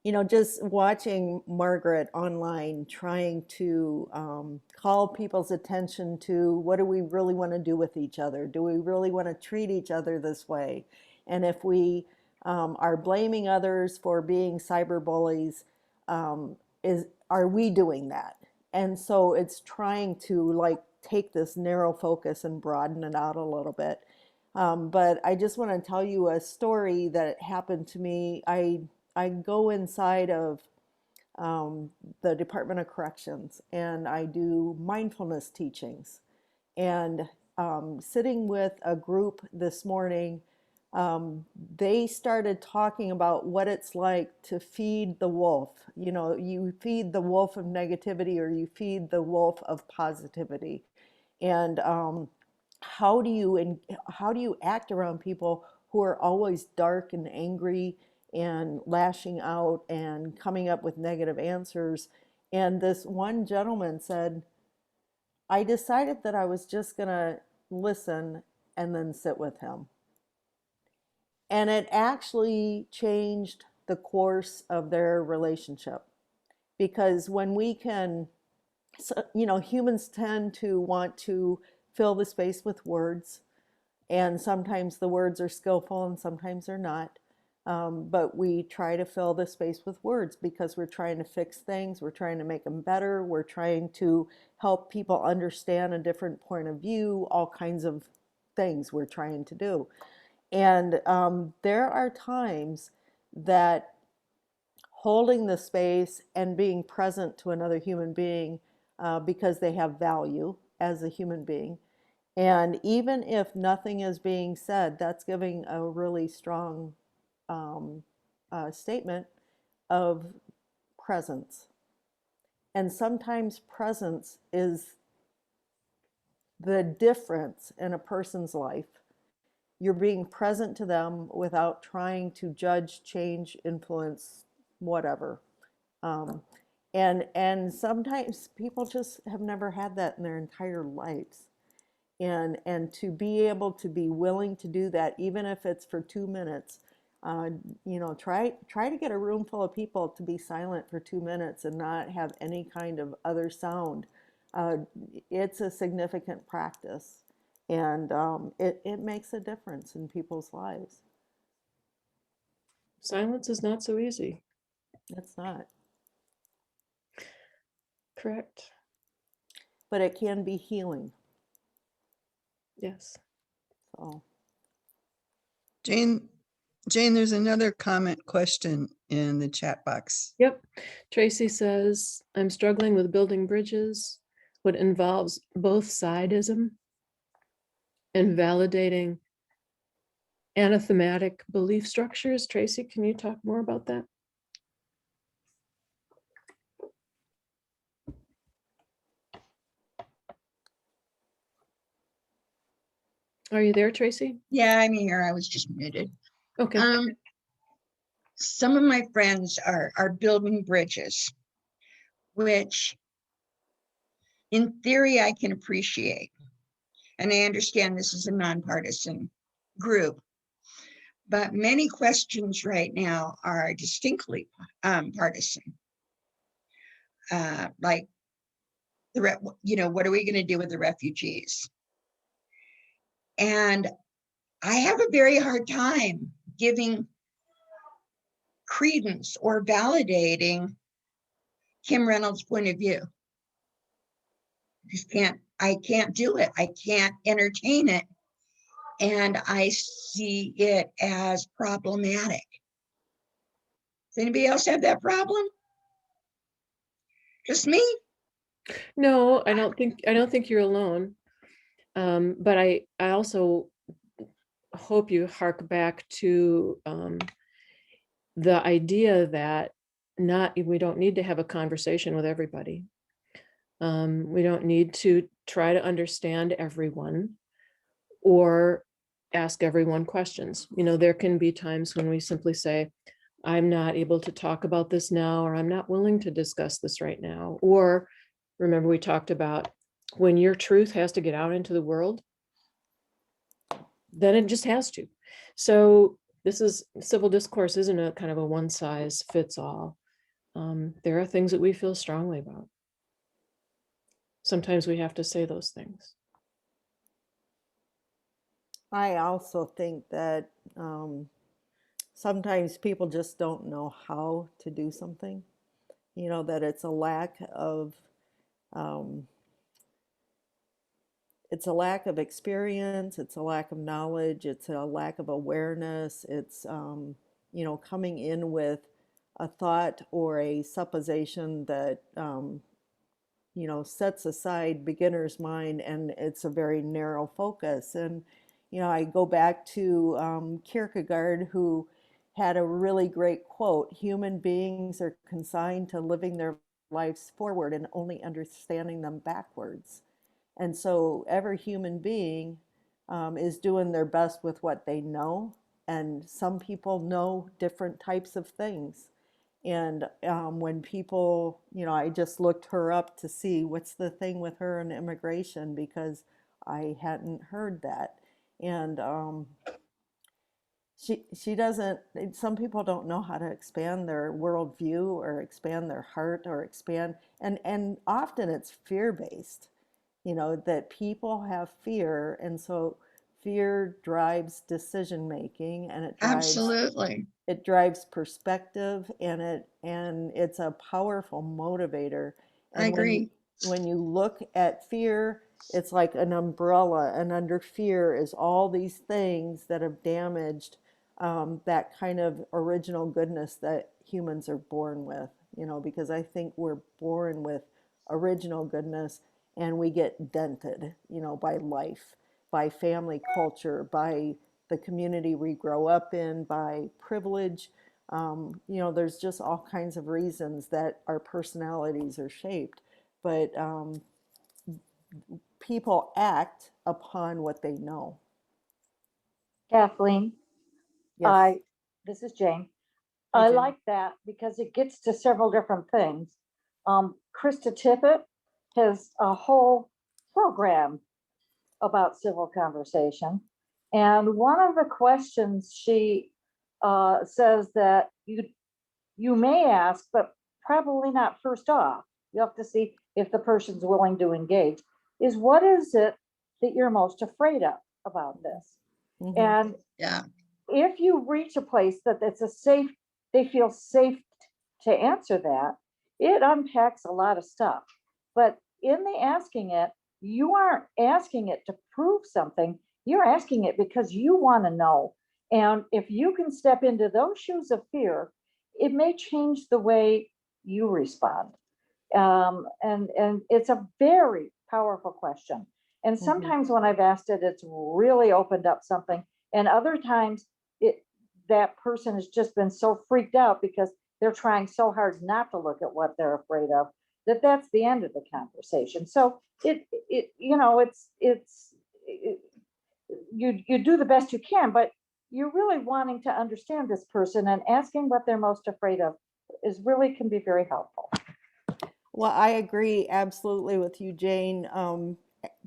You know, just watching Margaret online trying to call people's attention to what do we really want to do with each other? Do we really want to treat each other this way? And if we are blaming others for being cyberbullies, are we doing that? And so it's trying to like take this narrow focus and broaden it out a little bit. But I just want to tell you a story that happened to me. I go inside of the Department of Corrections and I do mindfulness teachings. And sitting with a group this morning, they started talking about what it's like to feed the wolf. You know, you feed the wolf of negativity or you feed the wolf of positivity. And how do you act around people who are always dark and angry and lashing out and coming up with negative answers? And this one gentleman said, I decided that I was just going to listen and then sit with him. And it actually changed the course of their relationship. Because when we can, you know, humans tend to want to fill the space with words. And sometimes the words are skillful and sometimes they're not. But we try to fill the space with words because we're trying to fix things. We're trying to make them better. We're trying to help people understand a different point of view, all kinds of things we're trying to do. And there are times that holding the space and being present to another human being because they have value as a human being. And even if nothing is being said, that's giving a really strong statement of presence. And sometimes presence is the difference in a person's life. You're being present to them without trying to judge, change, influence, whatever. And sometimes people just have never had that in their entire lives. And to be able to be willing to do that, even if it's for 2 minutes, you know, try to get a room full of people to be silent for 2 minutes and not have any kind of other sound. It's a significant practice. And it makes a difference in people's lives. Silence is not so easy. It's not. Correct. But it can be healing. Yes. So Jane, there's another question in the chat box. Yep. Tracy says, I'm struggling with building bridges, what involves both sidism and validating anathematic belief structures. Tracy, can you talk more about that? Are you there, Tracy? Yeah, I'm here. I was just muted. Okay. Some of my friends are building bridges, which in theory I can appreciate. And I understand this is a nonpartisan group. But many questions right now are distinctly partisan. Like, what are we going to do with the refugees? And I have a very hard time giving credence or validating Kim Reynolds' point of view. I can't do it. I can't entertain it. And I see it as problematic. Does anybody else have that problem? Just me? No, I don't think you're alone. But I also hope you hark back to the idea that we don't need to have a conversation with everybody. We don't need to try to understand everyone or ask everyone questions. You know, there can be times when we simply say, I'm not able to talk about this now, or I'm not willing to discuss this right now. Or remember, we talked about when your truth has to get out into the world, then it just has to. So this is civil discourse isn't a kind of a one size fits all. There are things that we feel strongly about. Sometimes we have to say those things. I also think that sometimes people just don't know how to do something. You know, that um, it's a lack of experience, it's a lack of knowledge, it's a lack of awareness, it's you know, coming in with a thought or a supposition that you know, sets aside beginner's mind, and it's a very narrow focus. And you know, I go back to Kierkegaard, who had a really great quote: human beings are consigned to living their lives forward and only understanding them backwards. And so every human being is doing their best with what they know. And some people know different types of things. And when people, you know, I just looked her up to see what's the thing with her and immigration, because I hadn't heard that. And she doesn't, some people don't know how to expand their worldview or expand their heart or expand, and often it's fear-based, you know, that people have fear, and so fear drives decision making, and Absolutely. it drives perspective, and it's a powerful motivator. I And agree. when you look at fear, it's like an umbrella, and under fear is all these things that have damaged that kind of original goodness that humans are born with, you know, because I think we're born with original goodness, and we get dented, you know, by life, by family culture, by the community we grow up in, by privilege. You know, there's just all kinds of reasons that our personalities are shaped. But people act upon what they know. Kathleen, Yes. this is Jane. Hi, I Jen. like that because it gets to several different things. Krista Tippett has a whole program about civil conversation. And one of the questions she says that you may ask, but probably not first off, you have to see if the person's willing to engage, is what is it that you're most afraid of about this? Mhm. And Yeah. if you reach a place that it's a safe, they feel safe to answer that, it unpacks a lot of stuff. But in the asking it, you aren't asking it to prove something, you're asking it because you want to know. And if you can step into those shoes of fear, it may change the way you respond. And it's a very powerful question. And sometimes when I've asked it, it's really opened up something. And other times it that person has just been so freaked out because they're trying so hard not to look at what they're afraid of, that that's the end of the conversation. So it you know, you do the best you can, but you're really wanting to understand this person, and asking what they're most afraid of is really can be very helpful. Well, I agree absolutely with you, Jane.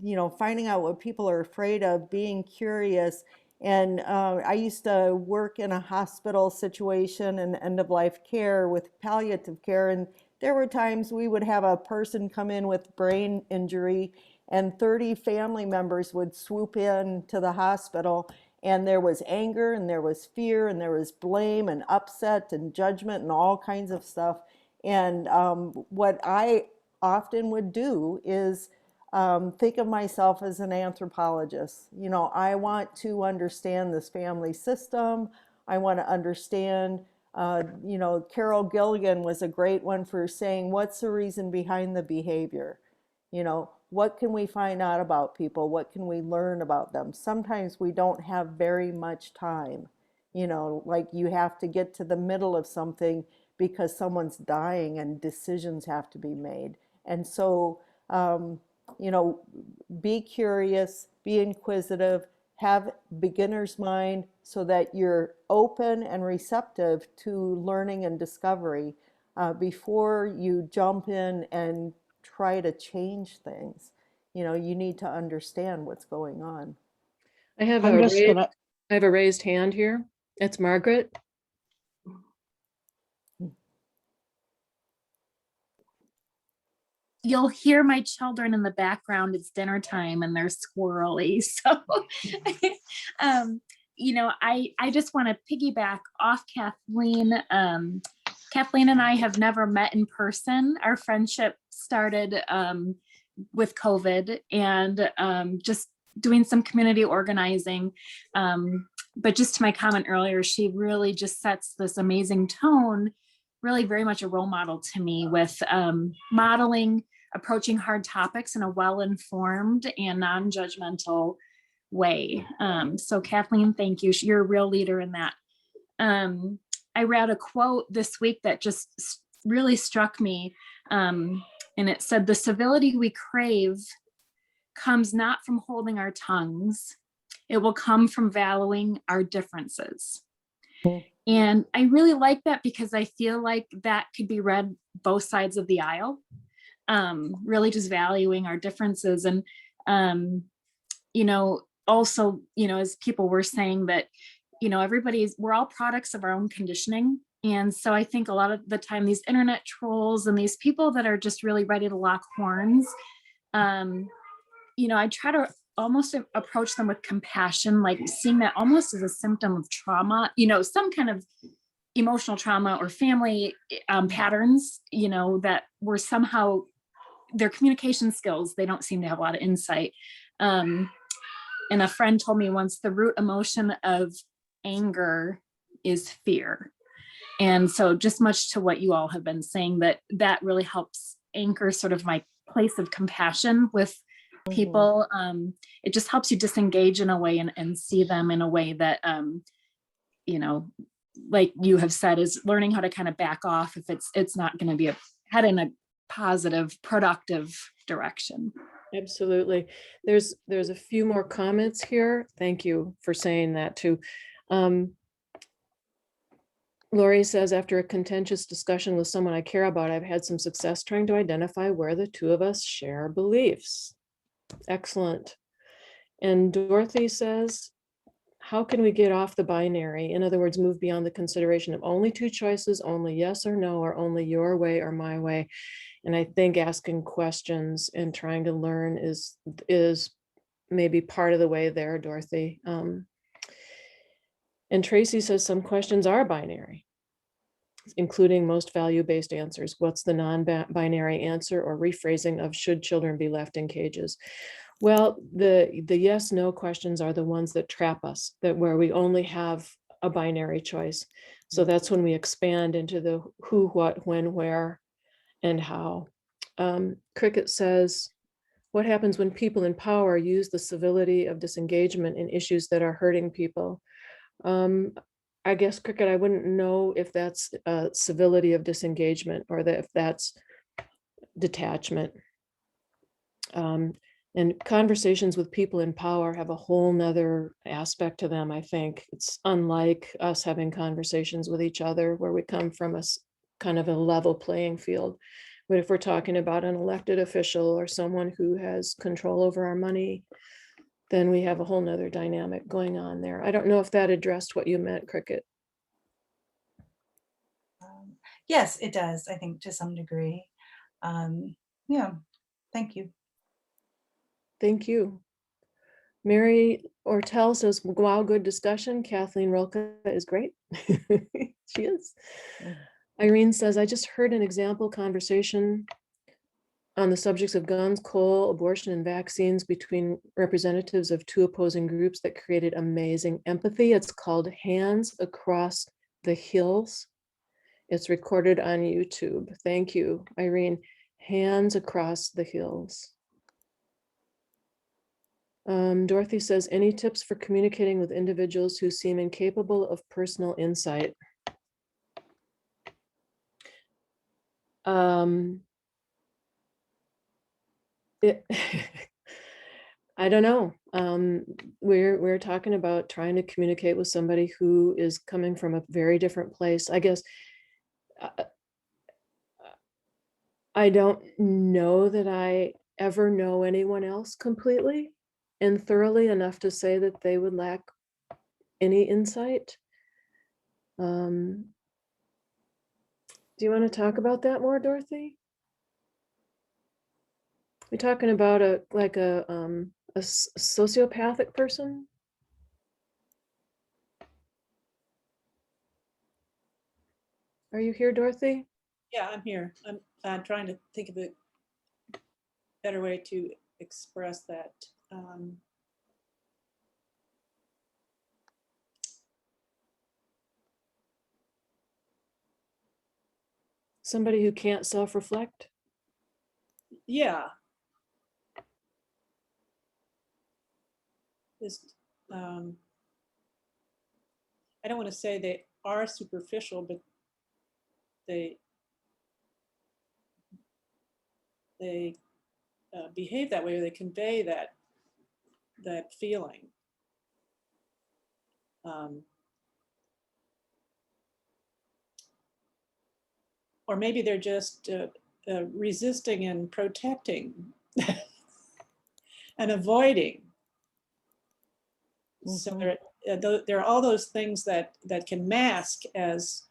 You know, finding out what people are afraid of, being curious. And I used to work in a hospital situation and end of life care with palliative care. And there were times we would have a person come in with brain injury, and 30 family members would swoop in to the hospital. And there was anger, and there was fear, and there was blame, and upset, and judgment, and all kinds of stuff. And what I often would do is think of myself as an anthropologist. You know, I want to understand this family system. I want to understand, you know, Carol Gilligan was a great one for saying, what's the reason behind the behavior? You know, what can we find out about people? What can we learn about them? Sometimes we don't have very much time. You know, like you have to get to the middle of something because someone's dying and decisions have to be made. And so, you know, be curious, be inquisitive, have beginner's mind so that you're open and receptive to learning and discovery before you jump in and try to change things. You know, you need to understand what's going on. I have I'm just gonna, I have a raised hand here. It's Margaret. You'll hear my children in the background. It's dinner time and they're squirrely. So, you know, I just want to piggyback off Kathleen. Kathleen and I have never met in person. Our friendship started with COVID and just doing some community organizing. But just to my comment earlier, she really just sets this amazing tone, really very much a role model to me with modeling, approaching hard topics in a well-informed and non-judgmental way. So Kathleen, thank you. You're a real leader in that. I read a quote this week that just really struck me. And it said, "The civility we crave comes not from holding our tongues. It will come from valuing our differences." And I really like that because I feel like that could be read both sides of the aisle, really just valuing our differences. And, you know, also, you know, as people were saying that, you know, we're all products of our own conditioning. And so I think a lot of the time these internet trolls and these people that are just really ready to lock horns, you know, I try to almost approach them with compassion, like seeing that almost as a symptom of trauma, you know, some kind of emotional trauma or family patterns, you know, that were somehow their communication skills, they don't seem to have a lot of insight. And a friend told me once, the root emotion of anger is fear. And so just much to what you all have been saying, that really helps anchor sort of my place of compassion with people. It just helps you disengage in a way and see them in a way that, you know, like you have said, is learning how to kind of back off if it's not going to be head in a positive, productive direction. Absolutely. There's a few more comments here. Thank you for saying that too. Lori says, after a contentious discussion with someone I care about, I've had some success trying to identify where the two of us share beliefs. Excellent. And Dorothy says, how can we get off the binary? In other words, move beyond the consideration of only two choices, only yes or no, or only your way or my way. And I think asking questions and trying to learn is maybe part of the way there, Dorothy. And Tracy says some questions are binary, including most value-based answers. What's the non-binary answer or rephrasing of should children be left in cages? Well, the yes, no questions are the ones that trap us, that where we only have a binary choice. So that's when we expand into the who, what, when, where, and how. Cricket says, what happens when people in power use the civility of disengagement in issues that are hurting people? I guess, Cricket, I wouldn't know if that's civility of disengagement or if that's detachment. And conversations with people in power have a whole nother aspect to them, I think. It's unlike us having conversations with each other where we come from a kind of a level playing field. But if we're talking about an elected official or someone who has control over our money, then we have a whole nother dynamic going on there. I don't know if that addressed what you meant, Cricket. Yes, it does, I think, to some degree. Yeah, thank you. Thank you. Mary Ortel says, wow, good discussion. Kathleen Rilke is great. She is. Irene says, I just heard an example conversation on the subjects of guns, coal, abortion, and vaccines between representatives of two opposing groups that created amazing empathy. It's called Hands Across the Hills. It's recorded on YouTube. Thank you, Irene. Hands Across the Hills. Dorothy says, any tips for communicating with individuals who seem incapable of personal insight? It, I don't know. We're talking about trying to communicate with somebody who is coming from a very different place. I guess I don't know that I ever know anyone else completely and thoroughly enough to say that they would lack any insight. Do you want to talk about that more, Dorothy? We're talking about a sociopathic person? Are you here, Dorothy? Yeah, I'm here. I'm trying to think of a better way to express that. Somebody who can't self-reflect? Yeah. Just, I don't want to say they are superficial, but they behave that way, or they convey that feeling. Or maybe they're just resisting and protecting and avoiding. So there are all those things that can mask as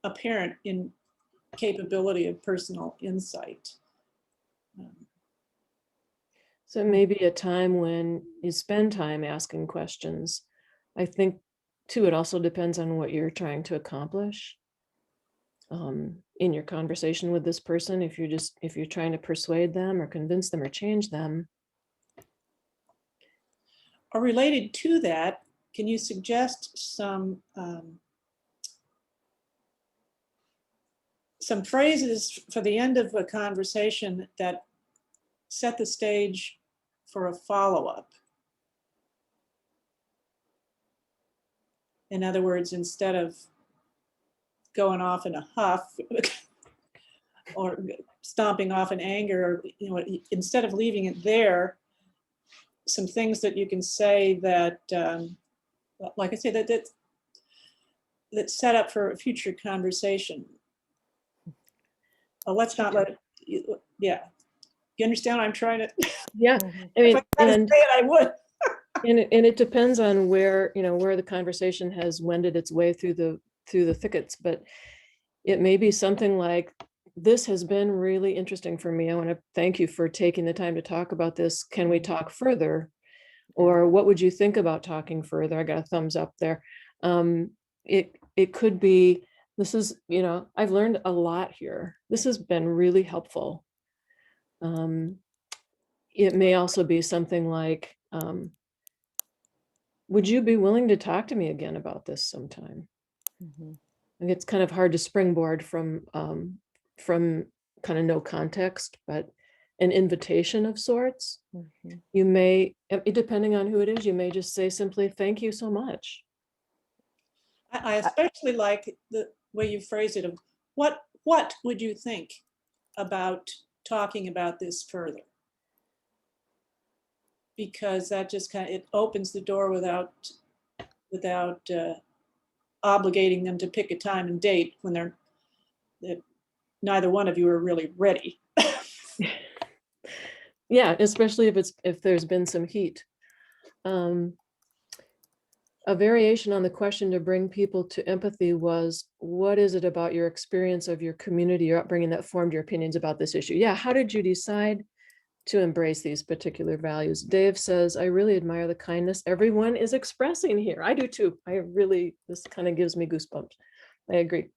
apparent incapability of personal insight. So maybe a time when you spend time asking questions. I think too, it also depends on what you're trying to accomplish in your conversation with this person. If you're trying to persuade them or convince them or change them. Or related to that, can you suggest some phrases for the end of a conversation that set the stage for a follow-up? In other words, instead of going off in a huff or stomping off in anger, or, instead of leaving it there, some things that you can say that, like I say, that set up for a future conversation. Let's not let it, yeah. You understand what I'm trying to? Yeah, I if mean, I had to say it, I would. and it depends on where the conversation has wended its way through the thickets, but it may be something like, this has been really interesting for me. I want to thank you for taking the time to talk about this. Can we talk further? Or what would you think about talking further? I got a thumbs up there. It could be, this is, I've learned a lot here. This has been really helpful. It may also be something like, would you be willing to talk to me again about this sometime? And it's kind of hard to springboard from kind of no context, but an invitation of sorts. You may, depending on who it is, you may just say simply, thank you so much. I especially like the way you phrase it of what would you think about talking about this further? Because that just kind of, it opens the door without obligating them to pick a time and date when neither one of you are really ready. Yeah, especially if there's been some heat. A variation on the question to bring people to empathy was, what is it about your experience of your community, your upbringing, that formed your opinions about this issue? Yeah, how did you decide to embrace these particular values? Dave says, I really admire the kindness everyone is expressing here. I do too. This kind of gives me goosebumps. I agree.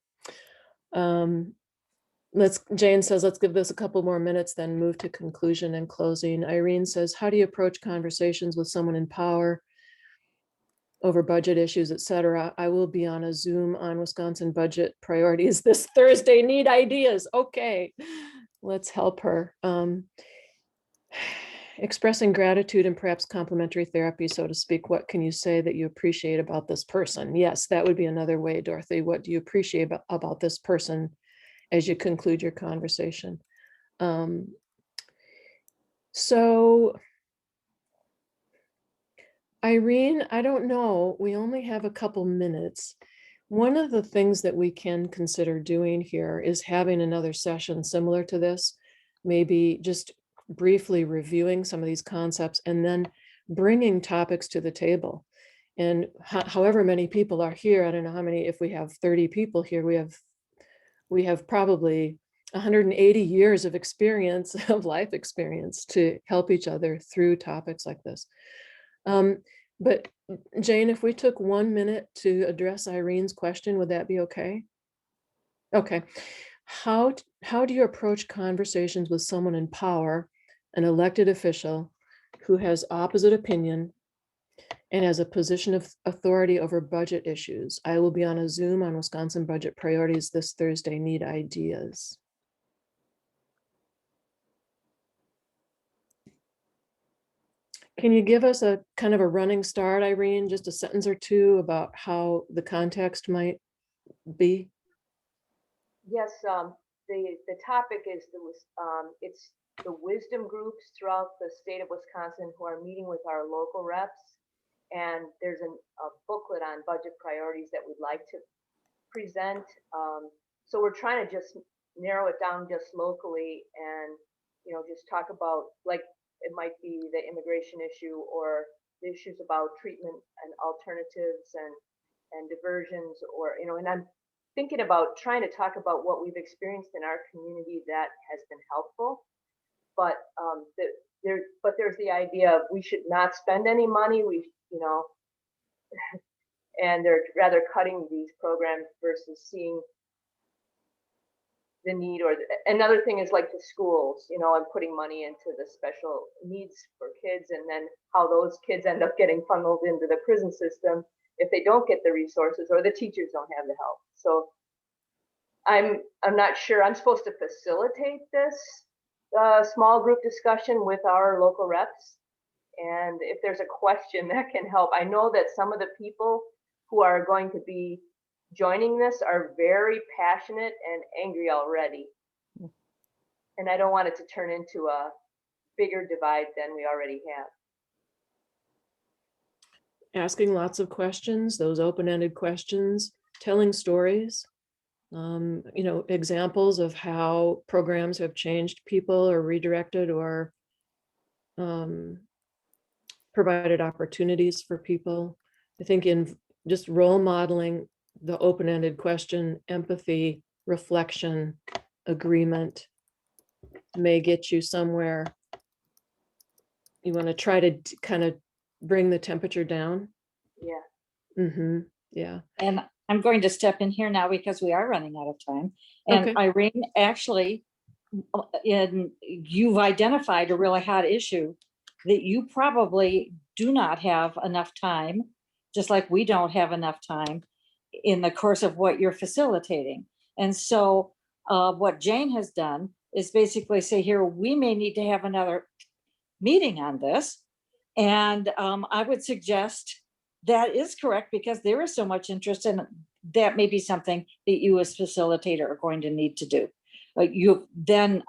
Jane says, let's give this a couple more minutes, then move to conclusion and closing. Irene says, how do you approach conversations with someone in power over budget issues, etc.? I will be on a Zoom on Wisconsin budget priorities this Thursday. Need ideas. Okay, let's help her. expressing gratitude and perhaps complimentary therapy, so to speak. What can you say that you appreciate about this person? Yes, that would be another way, Dorothy. What do you appreciate about this person as you conclude your conversation? So, Irene, I don't know, we only have a couple minutes. One of the things that we can consider doing here is having another session similar to this, maybe just briefly reviewing some of these concepts and then bringing topics to the table. And however many people are here, I don't know how many, if we have 30 people here, we have probably 180 years of experience, of life experience, to help each other through topics like this. But Jane, if we took 1 minute to address Irene's question, would that be okay? Okay. How do you approach conversations with someone in power, an elected official who has opposite opinion and has a position of authority over budget issues? I will be on a Zoom on Wisconsin budget priorities this Thursday. Need ideas. Can you give us a kind of a running start, Irene, just a sentence or two about how the context might be? Yes, the topic is it's the wisdom groups throughout the state of Wisconsin who are meeting with our local reps, and there's a booklet on budget priorities that we'd like to present. So we're trying to just narrow it down just locally, and just talk about, like, it might be the immigration issue or the issues about treatment and alternatives and diversions, or and I'm thinking about trying to talk about what we've experienced in our community that has been helpful, but there's the idea of we should not spend any money, and they're rather cutting these programs versus seeing the need. Or another thing is like the schools, and putting money into the special needs for kids, and then how those kids end up getting funneled into the prison system if they don't get the resources or the teachers don't have the help. So I'm not sure. I'm supposed to facilitate this small group discussion with our local reps, and if there's a question that can help. I know that some of the people who are going to be joining this are very passionate and angry already, and I don't want it to turn into a bigger divide than we already have. Asking lots of questions, those open-ended questions, telling stories, examples of how programs have changed people or redirected or provided opportunities for people. I think in just role modeling the open-ended question, empathy, reflection, agreement may get you somewhere. You want to try to kind of bring the temperature down. Yeah. Mm-hmm. Yeah. And I'm going to step in here now because we are running out of time. And Okay. Irene, actually, you've identified a really hot issue that you probably do not have enough time, just like we don't have enough time in the course of what you're facilitating. And so what Jane has done is basically say, here, we may need to have another meeting on this. And I would suggest that is correct, because there is so much interest, and that may be something that you as facilitator are going to need to do. You've then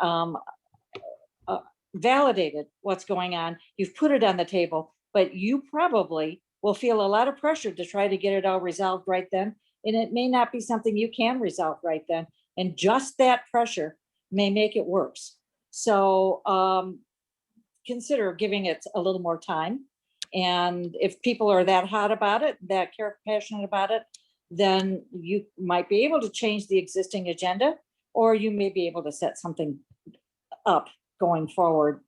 validated what's going on. You've put it on the table, but you probably will feel a lot of pressure to try to get it all resolved right then. And it may not be something you can resolve right then. And just that pressure may make it worse. So consider giving it a little more time. And if people are that hot about it, that passionate about it, then you might be able to change the existing agenda, or you may be able to set something up going forward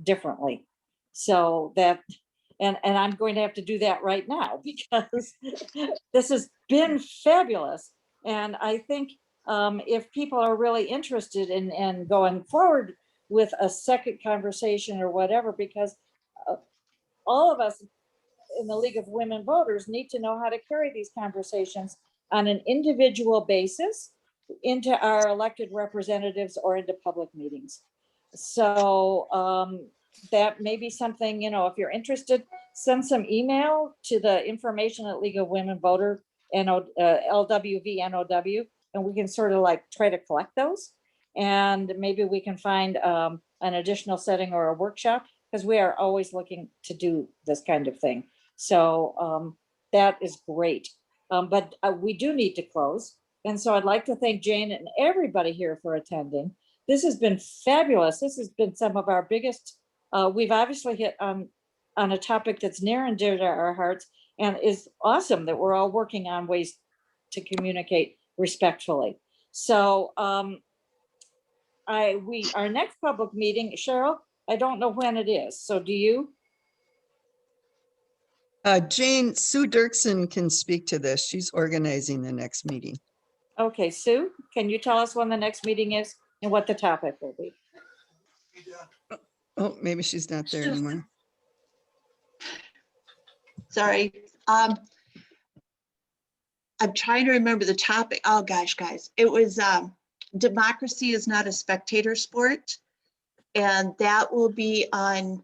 differently. So that, and I'm going to have to do that right now, because this has been fabulous. And I think if people are really interested in going forward with a second conversation or whatever, because all of us in the League of Women Voters need to know how to carry these conversations on an individual basis into our elected representatives or into public meetings. So that may be something, if you're interested, send some email to the information at League of Women Voter, LWVNOW, and we can sort of like try to collect those. And maybe we can find an additional setting or a workshop, because we are always looking to do this kind of thing. So that is great. But we do need to close. And so I'd like to thank Jane and everybody here for attending. This has been fabulous. This has been some of our biggest, we've obviously hit on a topic that's near and dear to our hearts, and is awesome that we're all working on ways to communicate respectfully. So our next public meeting, Cheryl, I don't know when it is. So do you? Jane, Sue Dirksen can speak to this. She's organizing the next meeting. Okay, Sue, can you tell us when the next meeting is and what the topic will be? Oh, maybe she's not there anymore. Sorry. I'm trying to remember the topic. Oh gosh, guys, it was democracy is not a spectator sport. And that will be on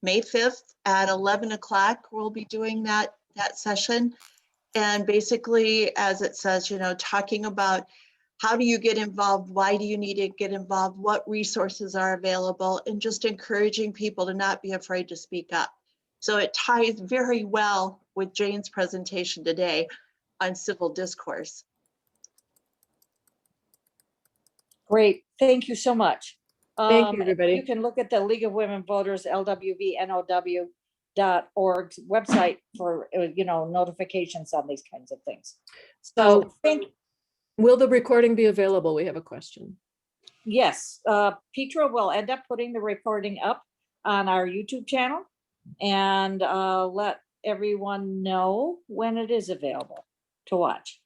May 5th at 11 o'clock. We'll be doing that session. And basically, as it says, talking about how do you get involved? Why do you need to get involved? What resources are available? And just encouraging people to not be afraid to speak up. So it ties very well with Jane's presentation today on civil discourse. Great, thank you so much. Thank you, everybody. You can look at the League of Women Voters, LWVNOW.org's website for, notifications on these kinds of things. So will the recording be available? We have a question. Yes, Petra will end up putting the recording up on our YouTube channel, and let everyone know when it is available to watch.